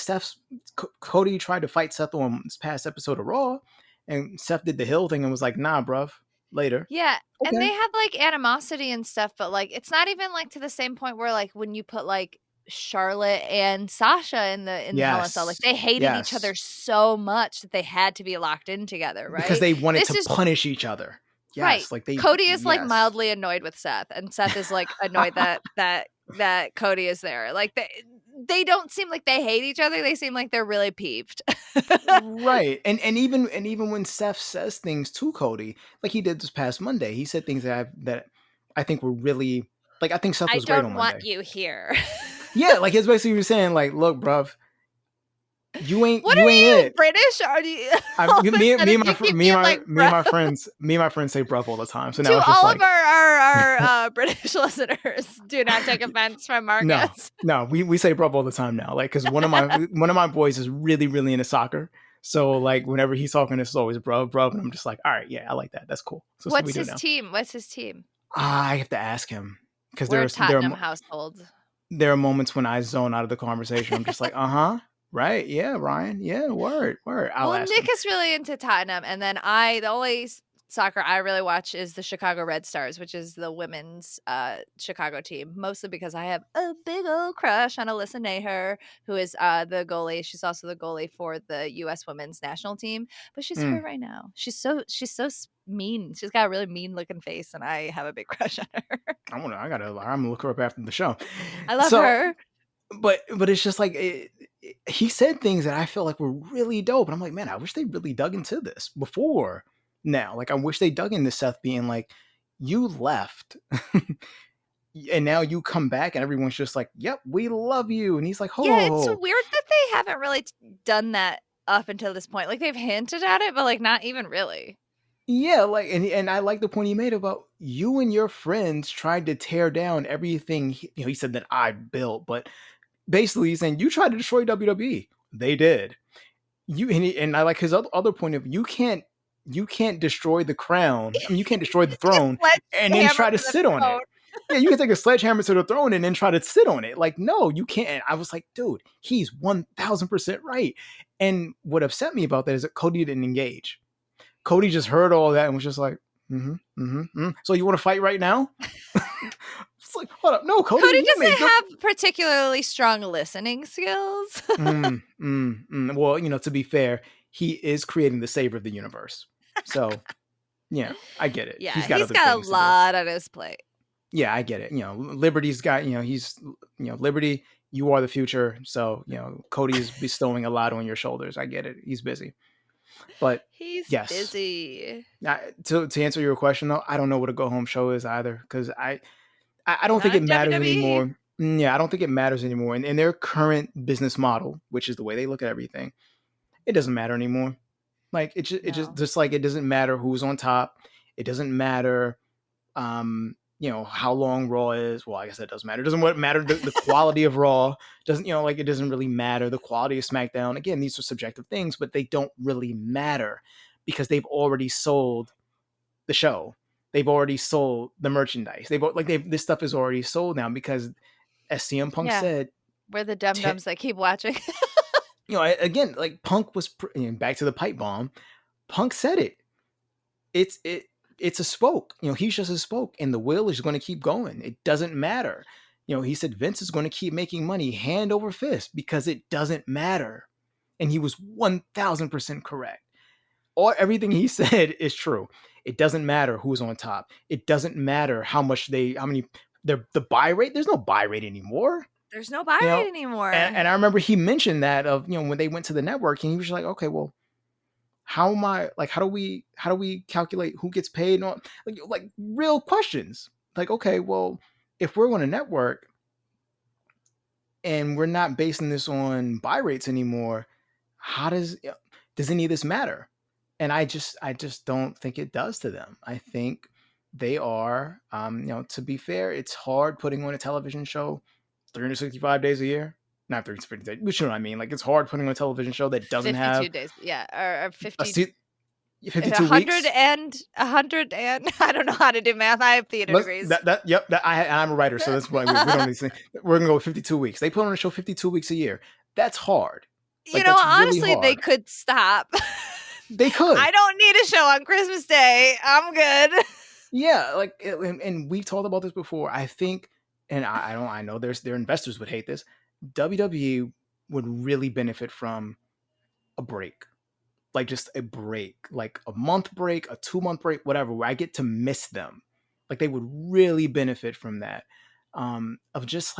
Cody tried to fight Seth on this past episode of Raw, and Seth did the hill thing and was like, nah, bruv, later. Yeah, and they Okay. had, like, animosity and stuff, but, like, it's not even, like, to the same point where, like, when you put, like, Charlotte and Sasha in Hell in a Cell, like, Yes. they hated each Yes. other so much that they had to be locked in together, Because right? they wanted This to is punish each other. right. Yes. Like they Cody is, like, yes. mildly annoyed with Seth, and Seth is, like, annoyed that Cody is there. Like, they don't seem like they hate each other, they seem like they're really peeved. Right. And even when Seth says things to Cody, like he did this past Monday, he said things that I think were really like I think Seth "I was great on don't want Monday. you here." Yeah, like it's basically saying, like, look, bruv, What you are ain't you, it. British? Are you all of a Me sudden and my you fr- keep being like, "Bro." me and my friends say bruv all the time. So To now it's just all of like our British listeners, do not take offense from no, Marcus. no, we say bruv all the time now. Like because one of my boys is really really into soccer. So like whenever he's talking, it's always bruv, and I'm just like, all right, yeah, I like that. That's cool. So that's what we What's do his now. team? What's his team? I have to ask him because We're a there are Tottenham household. there are moments when I zone out of the conversation. I'm just like, uh-huh, right, yeah, Ryan, yeah, word, word. I'll Well, ask Nick him. is really into Tottenham, and then the only soccer I really watch is the Chicago Red Stars, which is the women's Chicago team, mostly because I have a big old crush on Alyssa Naher, who is the goalie. She's also the goalie for the U.S. women's national team, but she's Mm. hurt right now. She's so mean. She's got a really mean looking face, and I have a big crush on her. I'm gonna look her up after the show. I love So, her. but it's just like he said things that I feel like were really dope, and I'm like, man, I wish they really dug into this before now. Like, I wish they dug into Seth being like, you left, and now you come back, and everyone's just like, yep, we love you, and he's like, ho Yeah, ho it's ho. weird that they haven't really done that up until this point. Like they've hinted at it, but like not even really. Yeah, like and I like the point he made about you and your friends tried to tear down everything. He said that I built, but basically he's saying you tried to destroy WWE. They did. And I like his other point of you can't destroy the crown. I mean, you can't destroy the Take a throne and then sledgehammer try to to the sit on it. throat. Yeah, you can take a sledgehammer to the throne and then try to sit on it. Like, no, you can't. I was like, dude, he's 1000% right. And what upset me about that is that Cody didn't engage. Cody just heard all that and was just like, So you want to fight right now? It's like, hold up, no, Cody, Cody you made doesn't good. have particularly strong listening skills. Well, to be fair, he is creating the savior of the universe. So, yeah, I get it. Yeah, He's got he's other got a things to do. lot on his plate. Yeah, I get it. Liberty's got, he's, Liberty, you are the future. So, Cody is bestowing a lot on your shoulders. I get it. He's busy. But He's yes, busy. to answer your question though, I don't know what a go home show is either because I don't think Not it in matters WWE. anymore. Yeah, I don't think it matters anymore. In their current business model, which is the way they look at everything, it doesn't matter anymore. Like No. just like it doesn't matter who's on top. It doesn't matter how long Raw is. Well, I guess that does matter. It doesn't matter the quality of Raw. Doesn't like it doesn't really matter the quality of SmackDown. Again, these are subjective things, but they don't really matter because they've already sold the show. They've already sold the merchandise. This stuff is already sold now because as CM Punk Yeah, said, we're the dum t- dums that keep watching. again, like Punk was back to the pipe bomb. Punk said it. It's it it's a spoke. He's just a spoke, and the wheel is going to keep going. It doesn't matter. He said Vince is going to keep making money hand over fist because it doesn't matter, and he was 1000% correct. Everything he said is true. It doesn't matter who's on top. It doesn't matter how many the buy rate. There's no buy rate anymore. There's no buy You rate know, anymore. and I remember he mentioned that of when they went to the network, and he was like, okay, well, how am I like how do we calculate who gets paid on like real questions? Like, okay, well, if we're on a network and we're not basing this on buy rates anymore, how does any of this matter? And I just don't think it does to them. I think they are to be fair, it's hard putting on a television show 365 days a year. not 52 days. You know what I mean? Like, it's hard putting on a television show that doesn't 52 have days. Yeah, or a 50 52 100 weeks. and 100 and I don't know how to do math. I have theater degrees. I'm a writer, so that's why we don't need to. We're gonna go with 52 weeks. They put on a show 52 weeks a year. That's hard. You Like, know, that's really honestly, they hard. could stop. They could. I don't need a show on Christmas Day. I'm good. Yeah, like, and we've talked about this before. I think, and I don't. I know their investors would hate this. WWE would really benefit from a break, like just a break, like a month break, a 2 month break, whatever, where I get to miss them. Like, they would really benefit from that. Of just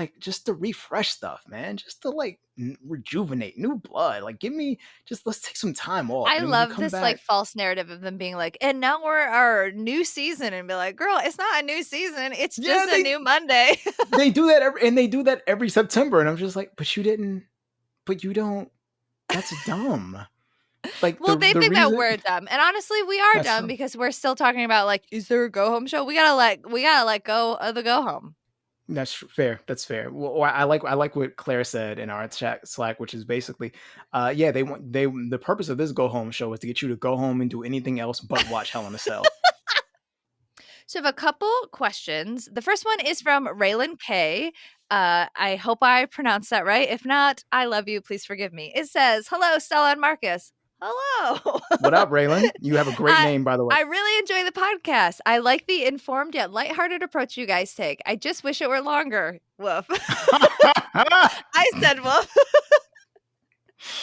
to refresh stuff, man, just to like rejuvenate, new blood. Like, give me just let's take some time off, I and then when you love come this like back, false narrative of them being like, and now we're our new season, and be like, girl, it's not a new season. It's yeah, just a new Monday. they do that they do that every September, and I'm just like, but you didn't, but you don't. That's dumb. Like, Well, they the think that reason we're dumb, and honestly, we are that's dumb true. because we're still talking about like, is there a go home show? We gotta let go of the go home. That's fair. That's fair. Well, I like what Claire said in our chat Slack, which is basically, yeah, the purpose of this go home show is to get you to go home and do anything else but watch Hell in a Cell. So I have a couple questions. The first one is from Raylan K. I hope I pronounced that right. If not, I love you. Please forgive me. It says, "Hello, Stella and Marcus." Hello. What up, Raylan? You have a great I name, by the way. I really enjoy the podcast. I like the informed yet lighthearted approach you guys take. I just wish it were longer. Woof. I said woof.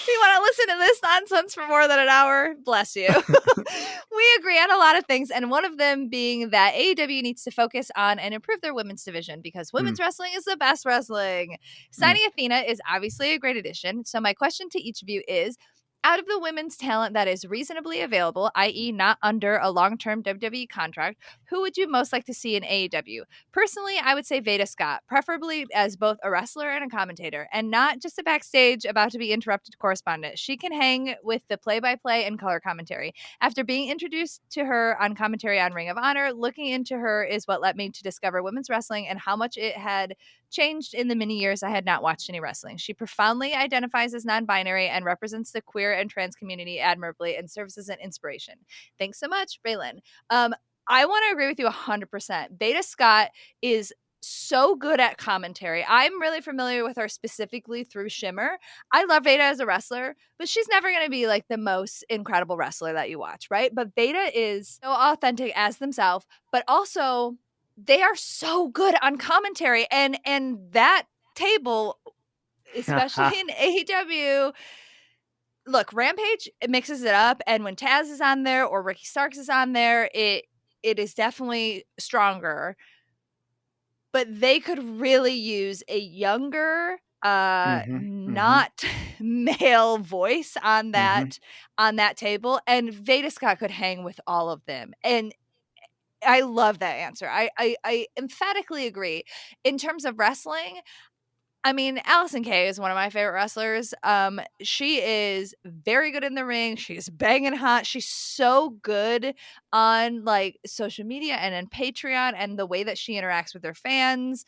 You want to listen to this nonsense for more than an hour? Bless you. We agree on a lot of things, and one of them being that AEW needs to focus on and improve their women's division because women's Mm, wrestling is the best wrestling. mm. Signing Athena is obviously a great addition. So my question to each of you is, out of the women's talent that is reasonably available, i.e., not under a long term WWE contract, who would you most like to see in AEW? Personally, I would say Veda Scott, preferably as both a wrestler and a commentator, and not just a backstage about to be interrupted correspondent. She can hang with the play by play and color commentary. After being introduced to her on commentary on Ring of Honor, looking into her is what led me to discover women's wrestling and how much it had changed in the many years I had not watched any wrestling. She profoundly identifies as non binary and represents the queer and trans community admirably and serves as an inspiration. Thanks so much, Raylan. I want to agree with you 100%. Beta Scott is so good at commentary. I'm really familiar with her specifically through Shimmer. I love Veda as a wrestler, but she's never going to be like the most incredible wrestler that you watch, right? But Veda is so authentic as themselves, but also they are so good on commentary, and that table, especially in AEW. Look, Rampage, it mixes it up, and when Taz is on there or Ricky Starks is on there, it is definitely stronger. But they could really use a younger, Mm-hmm, mm-hmm, not male voice on mm-hmm. that table, and Veda Scott could hang with all of them. And I love that answer. I emphatically agree. In terms of wrestling, I mean, Allison Kay is one of my favorite wrestlers. She is very good in the ring. She's banging hot. She's so good on like social media and in Patreon and the way that she interacts with her fans.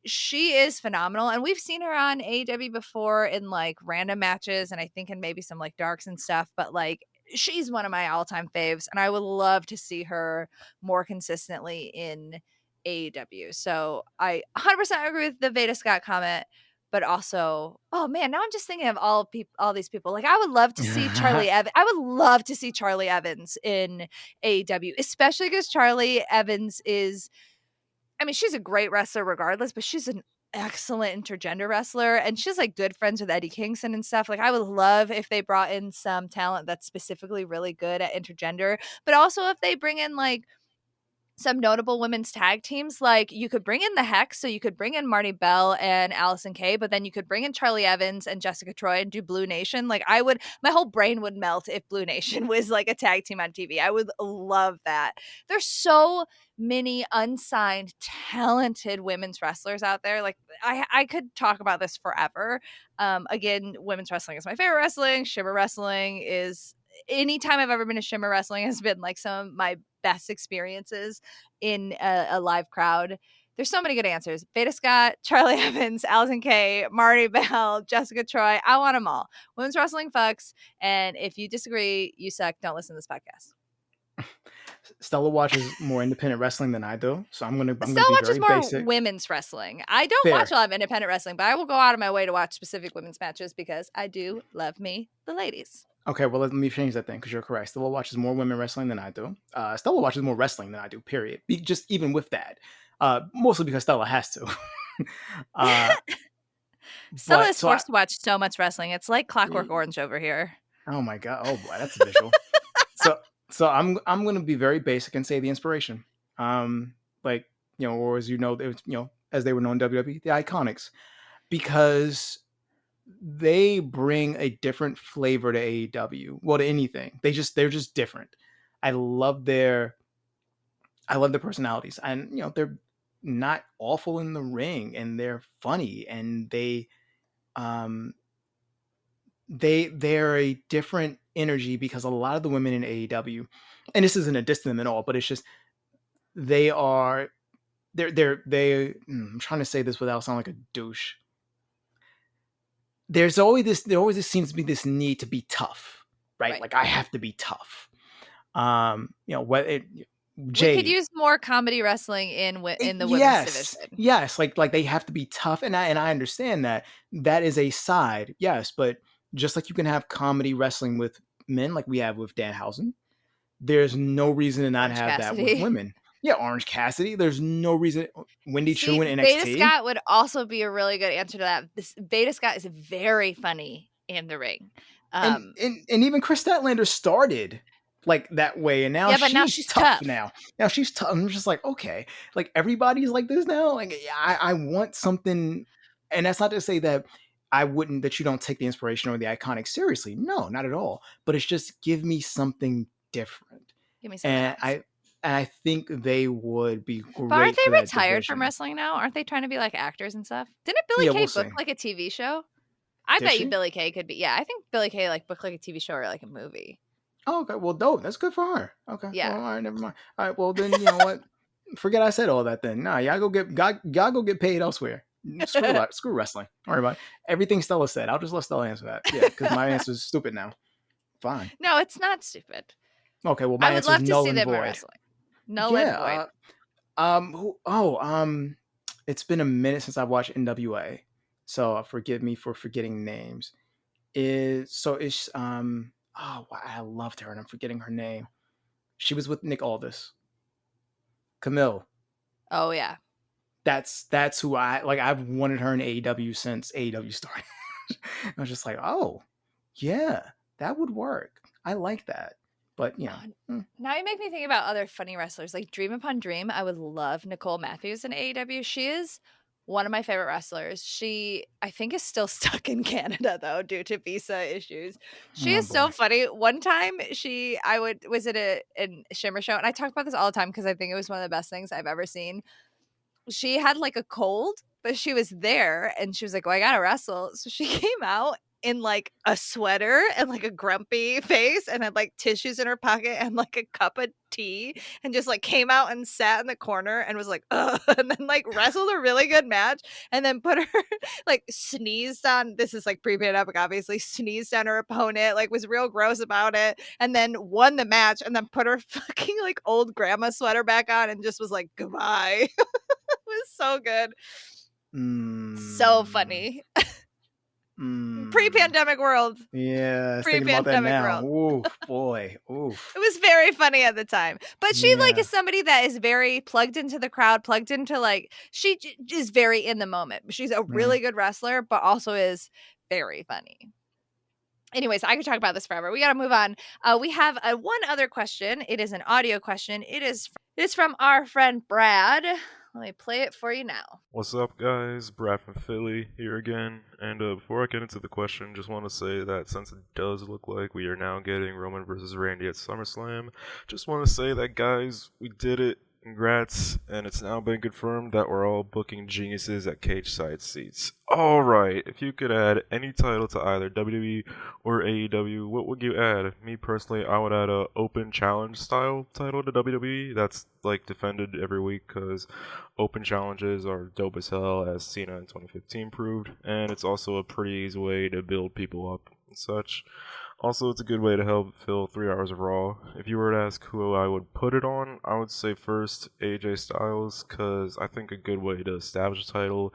She is phenomenal, and we've seen her on AEW before in like random matches, and I think in maybe some like darks and stuff. But like, she's one of my all-time faves, and I would love to see her more consistently in AEW. So I 100% agree with the Veda Scott comment, but also, oh man, now I'm just thinking of all these people. Like, I would love to see Charlie Evans. I would love to see Charlie Evans in AEW, especially because Charlie Evans is, I mean, she's a great wrestler regardless, but she's an excellent intergender wrestler, and she's like good friends with Eddie Kingston and stuff. Like, I would love if they brought in some talent that's specifically really good at intergender, but also if they bring in like some notable women's tag teams. Like, you could bring in the Hex, so you could bring in Marty Bell and Allison Kay, but then you could bring in Charlie Evans and Jessica Troy and do Blue Nation. Like, my whole brain would melt if Blue Nation was like a tag team on TV. I would love that. There's so many unsigned, talented women's wrestlers out there. Like, I could talk about this forever. Again, women's wrestling is my favorite wrestling. Shimmer wrestling is, anytime I've ever been to Shimmer wrestling has been like some of my best experiences in a live crowd. There's so many good answers. Veda Scott, Charlie Evans, Allison Kay, Marty Bell, Jessica Troy. I want them all. Women's wrestling fucks. And if you disagree, you suck. Don't listen to this podcast. Stella watches more independent wrestling than I do, so I'm gonna Stella be watches very more basic. women's wrestling. I don't Fair. watch a lot of independent wrestling, but I will go out of my way to watch specific women's matches because I do love me the ladies. Okay, well let me change that thing because you're correct. Stella watches more women wrestling than I do. Stella watches more wrestling than I do. Period. Just even with that, mostly because Stella has to. Stella is forced to watch so much wrestling. It's like Clockwork Orange over here. Oh my god! Oh boy, that's a visual. So I'm gonna be very basic and say the inspiration. Like or as as they were known in WWE, the Iconics, because they bring a different flavor to AEW. Well, to anything. They're just different. I love their personalities, and they're not awful in the ring, and they're funny, and they're a different energy because a lot of the women in AEW, and this isn't a diss to them at all, but it's just I'm trying to say this without sounding like a douche. There always seems to be this need to be tough, right? Like I have to be tough. We could use more comedy wrestling in the women's division. Yes, like they have to be tough, and I understand that is a side, yes, but just like you can have comedy wrestling with men, like we have with Danhausen, there's no reason to not Orange have Cassidy. that with women. Yeah, Orange Cassidy. There's no reason. Wendy Choo in NXT. Veda Scott would also be a really good answer to that. Veda Scott is very funny in the ring. And even Chris Statlander started like that way, and now she's tough. Now she's tough. I'm just like, okay, like everybody's like this now. Like I want something, and that's not to say that that you don't take the inspiration or the iconic seriously. No, not at all. But it's just give me something different. Give me something else. I think they would be great. But aren't they retired from wrestling now? Aren't they trying to be like actors and stuff? Didn't Billy Kay book like a TV show? I bet you Billy Kay could be. Yeah, I think Billy Kay like booked like a TV show or like a movie. Oh, okay. Well, dope. That's good for her. Okay. Yeah. Well, all right. Never mind. All right. Well, then you know what? Forget I said all that. Then nah, y'all go get paid elsewhere. Screw wrestling. Don't worry about it. Everything Stella said. I'll just let Stella answer that. Yeah, because my answer is stupid now. Fine. No, it's not stupid. Okay. Well, my answer is null and void. Wrestling. Null and void. It's been a minute since I've watched NWA, so forgive me for forgetting names. I loved her and I'm forgetting her name. She was with Nick Aldis. Camille. Oh yeah. That's who I've wanted her in AEW since AEW started. I was just like, oh yeah, that would work. I like that. But now you make me think about other funny wrestlers like Dream Upon Dream. I would love Nicole Matthews in AEW. She is one of my favorite wrestlers. She, I think, is still stuck in Canada though due to visa issues. She is so funny. One time I was at a Shimmer show, and I talk about this all the time because I think it was one of the best things I've ever seen. She had like a cold, but she was there and she was like, well, I gotta wrestle. So she came out in like a sweater and like a grumpy face and had like tissues in her pocket and like a cup of tea and just like came out and sat in the corner and was like, ugh, and then like wrestled a really good match and then put her like sneezed on, this is like pre-pandemic obviously, sneezed on her opponent, like was real gross about it, and then won the match and then put her fucking like old grandma sweater back on and just was like, goodbye. It was so good. So funny. Pre-pandemic world. Yeah, pre-pandemic world. Oof, boy. Oof. It was very funny at the time. But she like is somebody that is very plugged into the crowd, plugged into like, she is very in the moment. She's a really good wrestler, but also is very funny. Anyways, I could talk about this forever. We got to move on. We have one other question. It is an audio question. It is from our friend Brad. Let me play it for you now. What's up, guys? Brad from Philly here again. And before I get into the question, just want to say that since it does look like we are now getting Roman versus Randy at SummerSlam, just want to say that, guys, we did it. Congrats, and it's now been confirmed that we're all booking geniuses at cage side seats. Alright, if you could add any title to either WWE or AEW, what would you add? Me personally, I would add a open challenge style title to WWE that's like defended every week because open challenges are dope as hell, as Cena in 2015 proved, and it's also a pretty easy way to build people up and such. Also, it's a good way to help fill 3 hours of Raw. If you were to ask who I would put it on, I would say first AJ Styles, because I think a good way to establish a title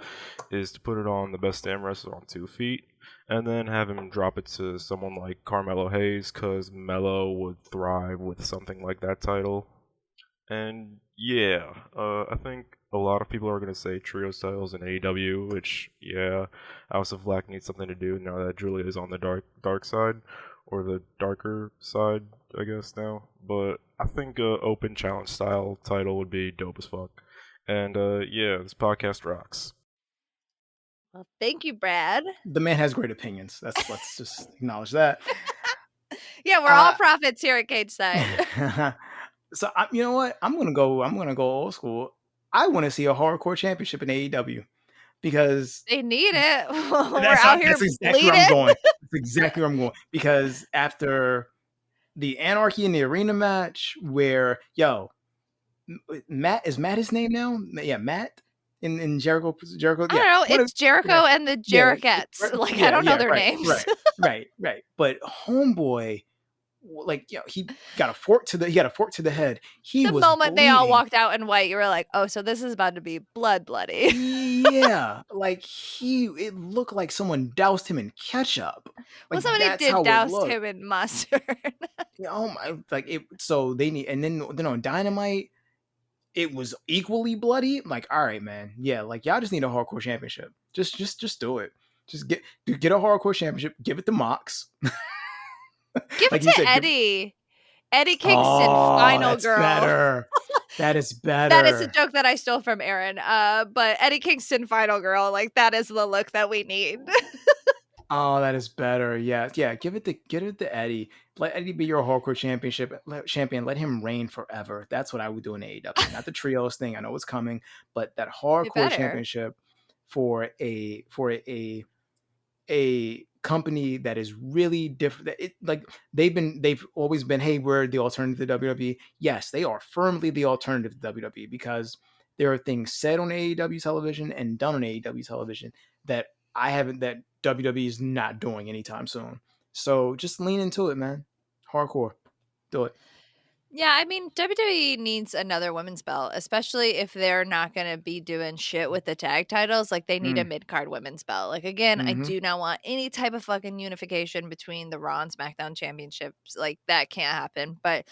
is to put it on the best damn wrestler on 2 feet, and then have him drop it to someone like Carmelo Hayes, because Melo would thrive with something like that title. And yeah, I think a lot of people are going to say trio styles in AEW, which, yeah, House of Black needs something to do now that Julia is on the dark side, or the darker side, I guess now. But I think a open challenge style title would be dope as fuck. And yeah, this podcast rocks. Well, thank you, Brad. The man has great opinions. Let's just acknowledge that. Yeah, we're all prophets here at Cage Side. So you know what? I'm gonna go old school. I want to see a hardcore championship in AEW because they need it. We're out here that's exactly bleeding. Where I'm going. That's exactly where I'm going. Because after the Anarchy in the Arena match, where Matt is his name now? Yeah, Matt in Jericho. I don't know. It's Jericho and the Jerichettes. I don't know their names. Right. But Homeboy, he got a fork to the head. The moment bleeding. They all walked out in white, you were like, oh, so this is about to be bloody. Yeah, it looked like someone doused him in ketchup. Well, somebody did douse him in mustard. Oh my! So they need, and then on Dynamite, it was equally bloody. All right, man. Yeah, y'all just need a hardcore championship. Just do it. Just get a hardcore championship. Give it to Mox. Give it to Eddie. Eddie Kingston, final girl. Better. That is better. That is a joke that I stole from Aaron. But Eddie Kingston, final girl, that is the look that we need. Oh, that is better. Yeah. Give it to Eddie. Let Eddie be your hardcore champion. Let him reign forever. That's what I would do in AEW. Not the trios thing. I know it's coming, but that hardcore championship for a company that is really different. They've always been, hey, we're the alternative to WWE. Yes, they are firmly the alternative to WWE because there are things said on AEW television and done on AEW television that WWE is not doing anytime soon. So just lean into it, man. Hardcore. Do it. Yeah, I mean, WWE needs another women's belt, especially if they're not going to be doing shit with the tag titles. They need a mid-card women's belt. Again, I do not want any type of fucking unification between the Raw and SmackDown championships. That can't happen. But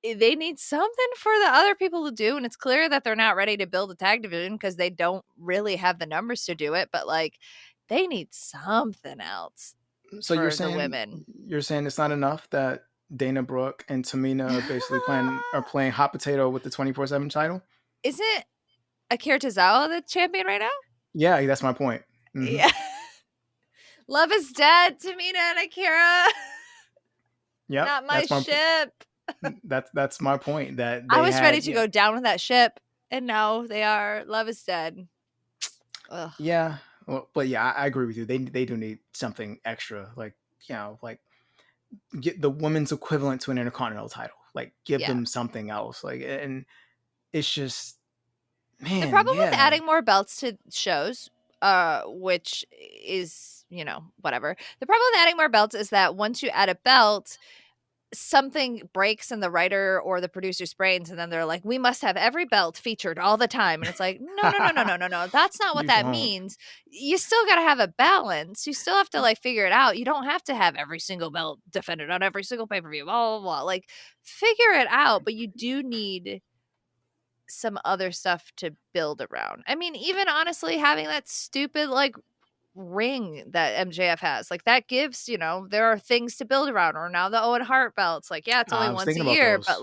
they need something for the other people to do, and it's clear that they're not ready to build a tag division because they don't really have the numbers to do it. But they need something else. So you're saying it's not enough that Dana Brooke and Tamina are basically playing hot potato with the 24/7 title? Isn't Akira Tozawa the champion right now? Yeah, that's my point. Mm-hmm. Yeah. Love is dead, Tamina and Akira. Yeah, not my ship. That's my point. That I was ready to go down with that ship, and now they are. Love is dead. Ugh. Yeah, well, but yeah, I agree with you. They do need something extra, get the women's equivalent to an Intercontinental title. Give them something else. And it's just, man. The problem with adding more belts to shows, which is, whatever. The problem with adding more belts is that once you add a belt, something breaks in the writer or the producer's brains, and then they're like, we must have every belt featured all the time. And it's like, no. That's not what that means. You still got to have a balance. You still have to figure it out. You don't have to have every single belt defended on every single pay-per-view, blah, blah, blah. Figure it out, but you do need some other stuff to build around. I mean, even honestly, having that stupid, ring that MJF has, that gives, there are things to build around. Or now the Owen Hart belts, it's only once a year, but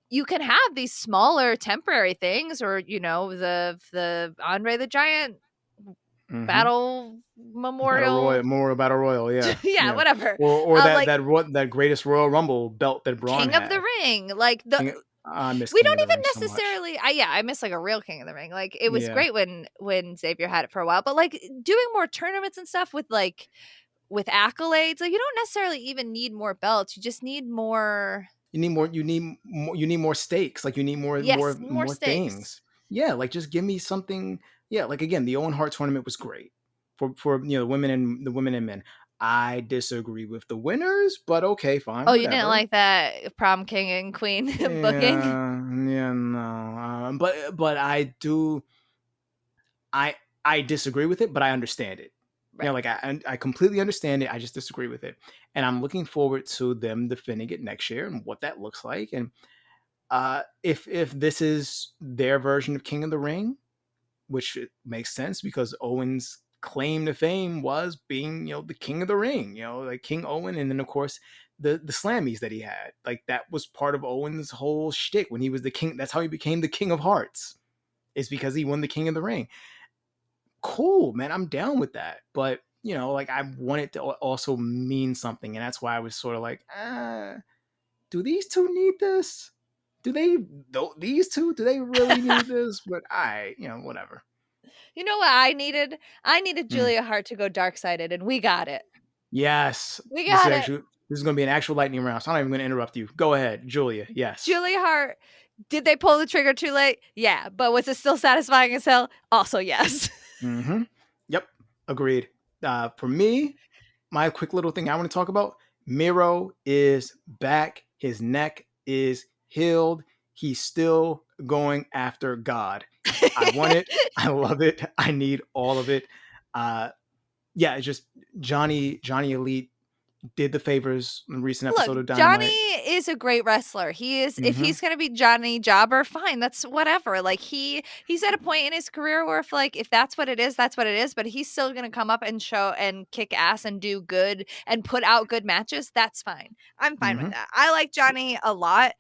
you can have these smaller temporary things, or the Andre the Giant battle memorial battle royal, yeah. yeah, whatever. Or that greatest Royal Rumble belt that Braun King had. Of the Ring, I miss We King don't of the even Ring so much. necessarily I miss, like, a real King of the Ring. Like, it was Yeah. great when Xavier had it for a while, but, like, doing more tournaments and stuff with, like, with accolades, like, you don't necessarily even need more belts, you just need more. You need more stakes. Like, you need Yes, more more stakes. things. Yeah, like, just give me something. Yeah, like, again, the Owen Hart tournament was great for the women and men. I disagree with the winners, but okay, fine, Oh, you didn't whatever. like that prom king and queen booking? Yeah, yeah, no. But I I disagree with it, but I understand it. You know, Right. like I completely understand it. I just disagree with it, and I'm looking forward to them defending it next year and what that looks like. And if this is their version of King of the Ring, which it makes sense because Owen's claim to fame was being, the King of the Ring, like King Owen, and then of course the Slammies that he had, like that was part of Owen's whole shtick when he was the king. That's how he became the King of Hearts, is because he won the King of the Ring. Cool, man, I'm down with that, but like I want it to also mean something, and that's why I was sort of like, do these two need this? Do they? These two? Do they really need this? But whatever. You know what I needed? I needed Mm. Julia Hart to go dark-sided, and we got it. Yes, We got it. this is going to be an actual lightning round. So I'm not even going to interrupt you. Go ahead, Julia. Yes. Julia Hart, did they pull the trigger too late? Yeah, but was it still satisfying as hell? Also, yes. Mm-hmm. Yep. Agreed. For me, my quick little thing I want to talk about: Miro is back. His neck is healed. He's still going after God. I want it. I love it. I need all of it. Yeah, it's just Johnny Elite did the favors in a recent Look, episode of Johnny Dynamite. is a great wrestler. He is. If Mm-hmm. he's gonna be Johnny Jobber, fine. That's whatever. Like he's at a point in his career where if that's what it is, that's what it is. But he's still gonna come up and show and kick ass and do good and put out good matches. That's fine. I'm fine with Mm-hmm. that. I like Johnny a lot.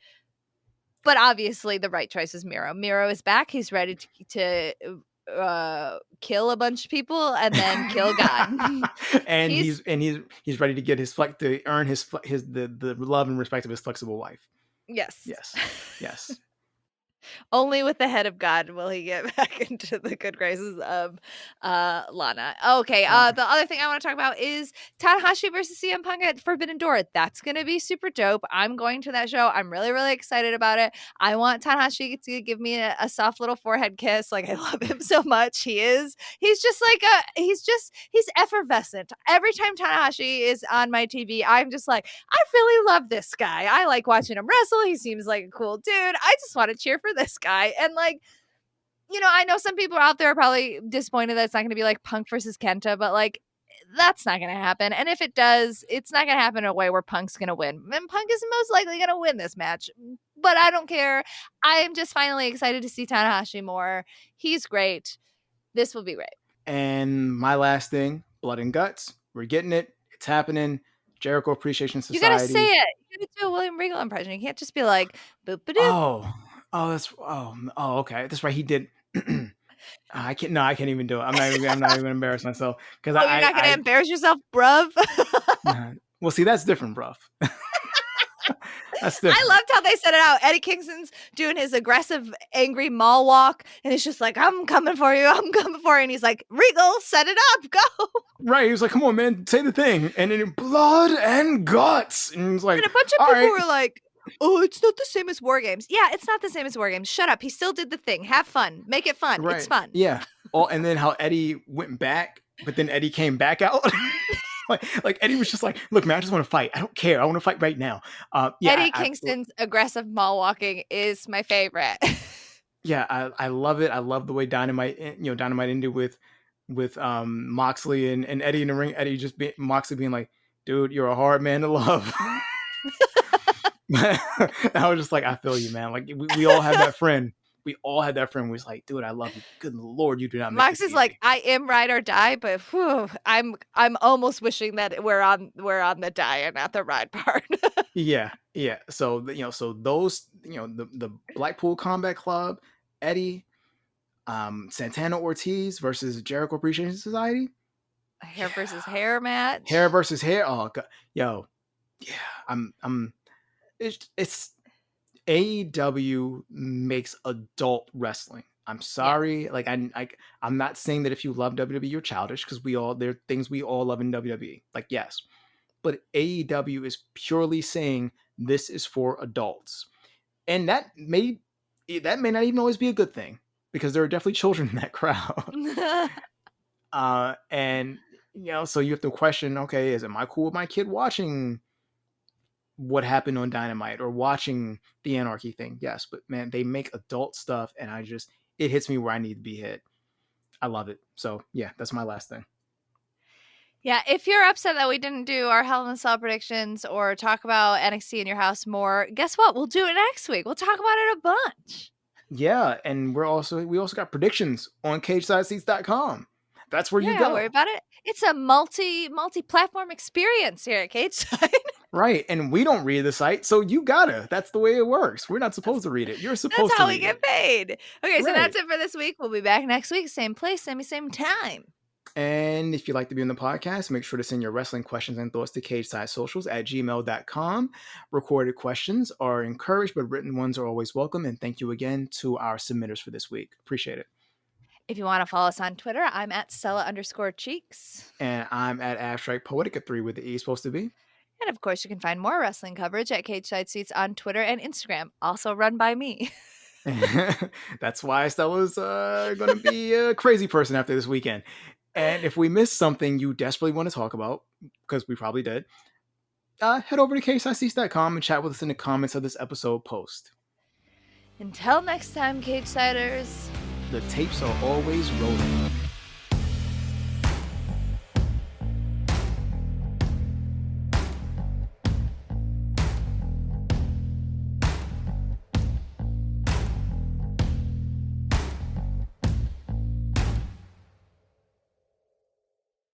But obviously, the right choice is Miro. Miro is back. He's ready to kill a bunch of people and then kill God. and He's he's ready to get to earn his the love and respect of his flexible wife. yes. Yes. Yes. Only with the head of God will he get back into the good graces of Lana. Okay, Lana. the other thing I want to talk about is Tanahashi versus CM Punk at Forbidden Door. That's going to be super dope. I'm going to that show. I'm really, really excited about it. I want Tanahashi to give me a soft little forehead kiss. Like, I love him so much. He's just like he's effervescent. Every time Tanahashi is on my TV, I'm just like, I really love this guy. I like watching him wrestle. He seems like a cool dude. I just want to cheer for this guy. And like, I know some people out there are probably disappointed that it's not going to be like Punk versus Kenta, but like, that's not going to happen. And if it does, it's not going to happen in a way where Punk's going to win. And Punk is most likely going to win this match. But I don't care. I'm just finally excited to see Tanahashi more. He's great. This will be great. And my last thing, Blood and Guts. We're getting it. It's happening. Jericho Appreciation You got to say Society. it. You got to do a William Regal impression. You can't just be like, boop a doop. Okay. That's right. He did. I can't. No, I can't even do it. I'm not even gonna embarrass myself because Oh, you're not going to embarrass yourself, bruv? well, see, that's different, bruv. That's I different. loved how they set it out. Eddie Kingston's doing his aggressive, angry mall walk, and it's just like, I'm coming for you. I'm coming for you. And he's like, Regal, set it up. Go. Right. He was like, come on, man, say the thing. And then Blood and Guts. And he was like, And a bunch of all people right. were like, oh, it's not the same as War Games. Yeah, it's not the same as War Games. Shut up. He still did the thing. Have fun. Make it fun. Right. It's fun. Yeah. And then how Eddie went back, but then Eddie came back out. like Eddie was just like, look, man, I just want to fight. I don't care. I want to fight right now. Eddie Kingston's aggressive mall walking is my favorite. Yeah, I love it. I love the way Dynamite ended with Moxley and Eddie in the ring. Moxley being like, dude, you're a hard man to love. I was just like, I feel you, man. Like we all have that friend. We all had that friend who was like, dude, I love you. Good Lord, you do not make Max this is easy. like, I am ride or die, but I'm almost wishing that we're on the die and not the ride part. Yeah. So so those the Blackpool Combat Club, Eddie, Santana Ortiz versus Jericho Appreciation Society. Hair versus hair match. Hair versus hair. Oh god, yo, yeah. I'm. It's AEW makes adult wrestling. I'm sorry, like I'm not saying that if you love WWE you're childish, because there are things we all love in WWE. Like yes, but AEW is purely saying this is for adults, and that may not even always be a good thing, because there are definitely children in that crowd. And so you have to question, okay, is it my cool with my kid watching what happened on Dynamite or watching the Anarchy thing? Yes, but man, they make adult stuff, and it hits me where I need to be hit. I love it. So yeah, that's my last thing. Yeah, if you're upset that we didn't do our Hell in a Cell predictions or talk about NXT in your house more, guess what? We'll do it next week. We'll talk about it a bunch. Yeah, and we also got predictions on CageSideSeats.com. That's where you go. Don't worry about it. It's a multi-platform experience here at Cage Side. Right, and we don't read the site, so you gotta. That's the way it works. We're not supposed to read it. You're supposed to read it. That's how we get paid. Okay, so that's it for this week. We'll be back next week. Same place, same time. And if you'd like to be on the podcast, make sure to send your wrestling questions and thoughts to cagesidesocials@gmail.com. Recorded questions are encouraged, but written ones are always welcome. And thank you again to our submitters for this week. Appreciate it. If you want to follow us on Twitter, I'm at Stella_Cheeks. And I'm at Abstract Poetic, 3 with the E supposed to be. And of course, you can find more wrestling coverage at Cage Side Seats on Twitter and Instagram, also run by me. That's why Stella's going to be a crazy person after this weekend. And if we missed something you desperately want to talk about, because we probably did, head over to cSideSeats.com and chat with us in the comments of this episode post. Until next time, Cage Siders. The tapes are always rolling.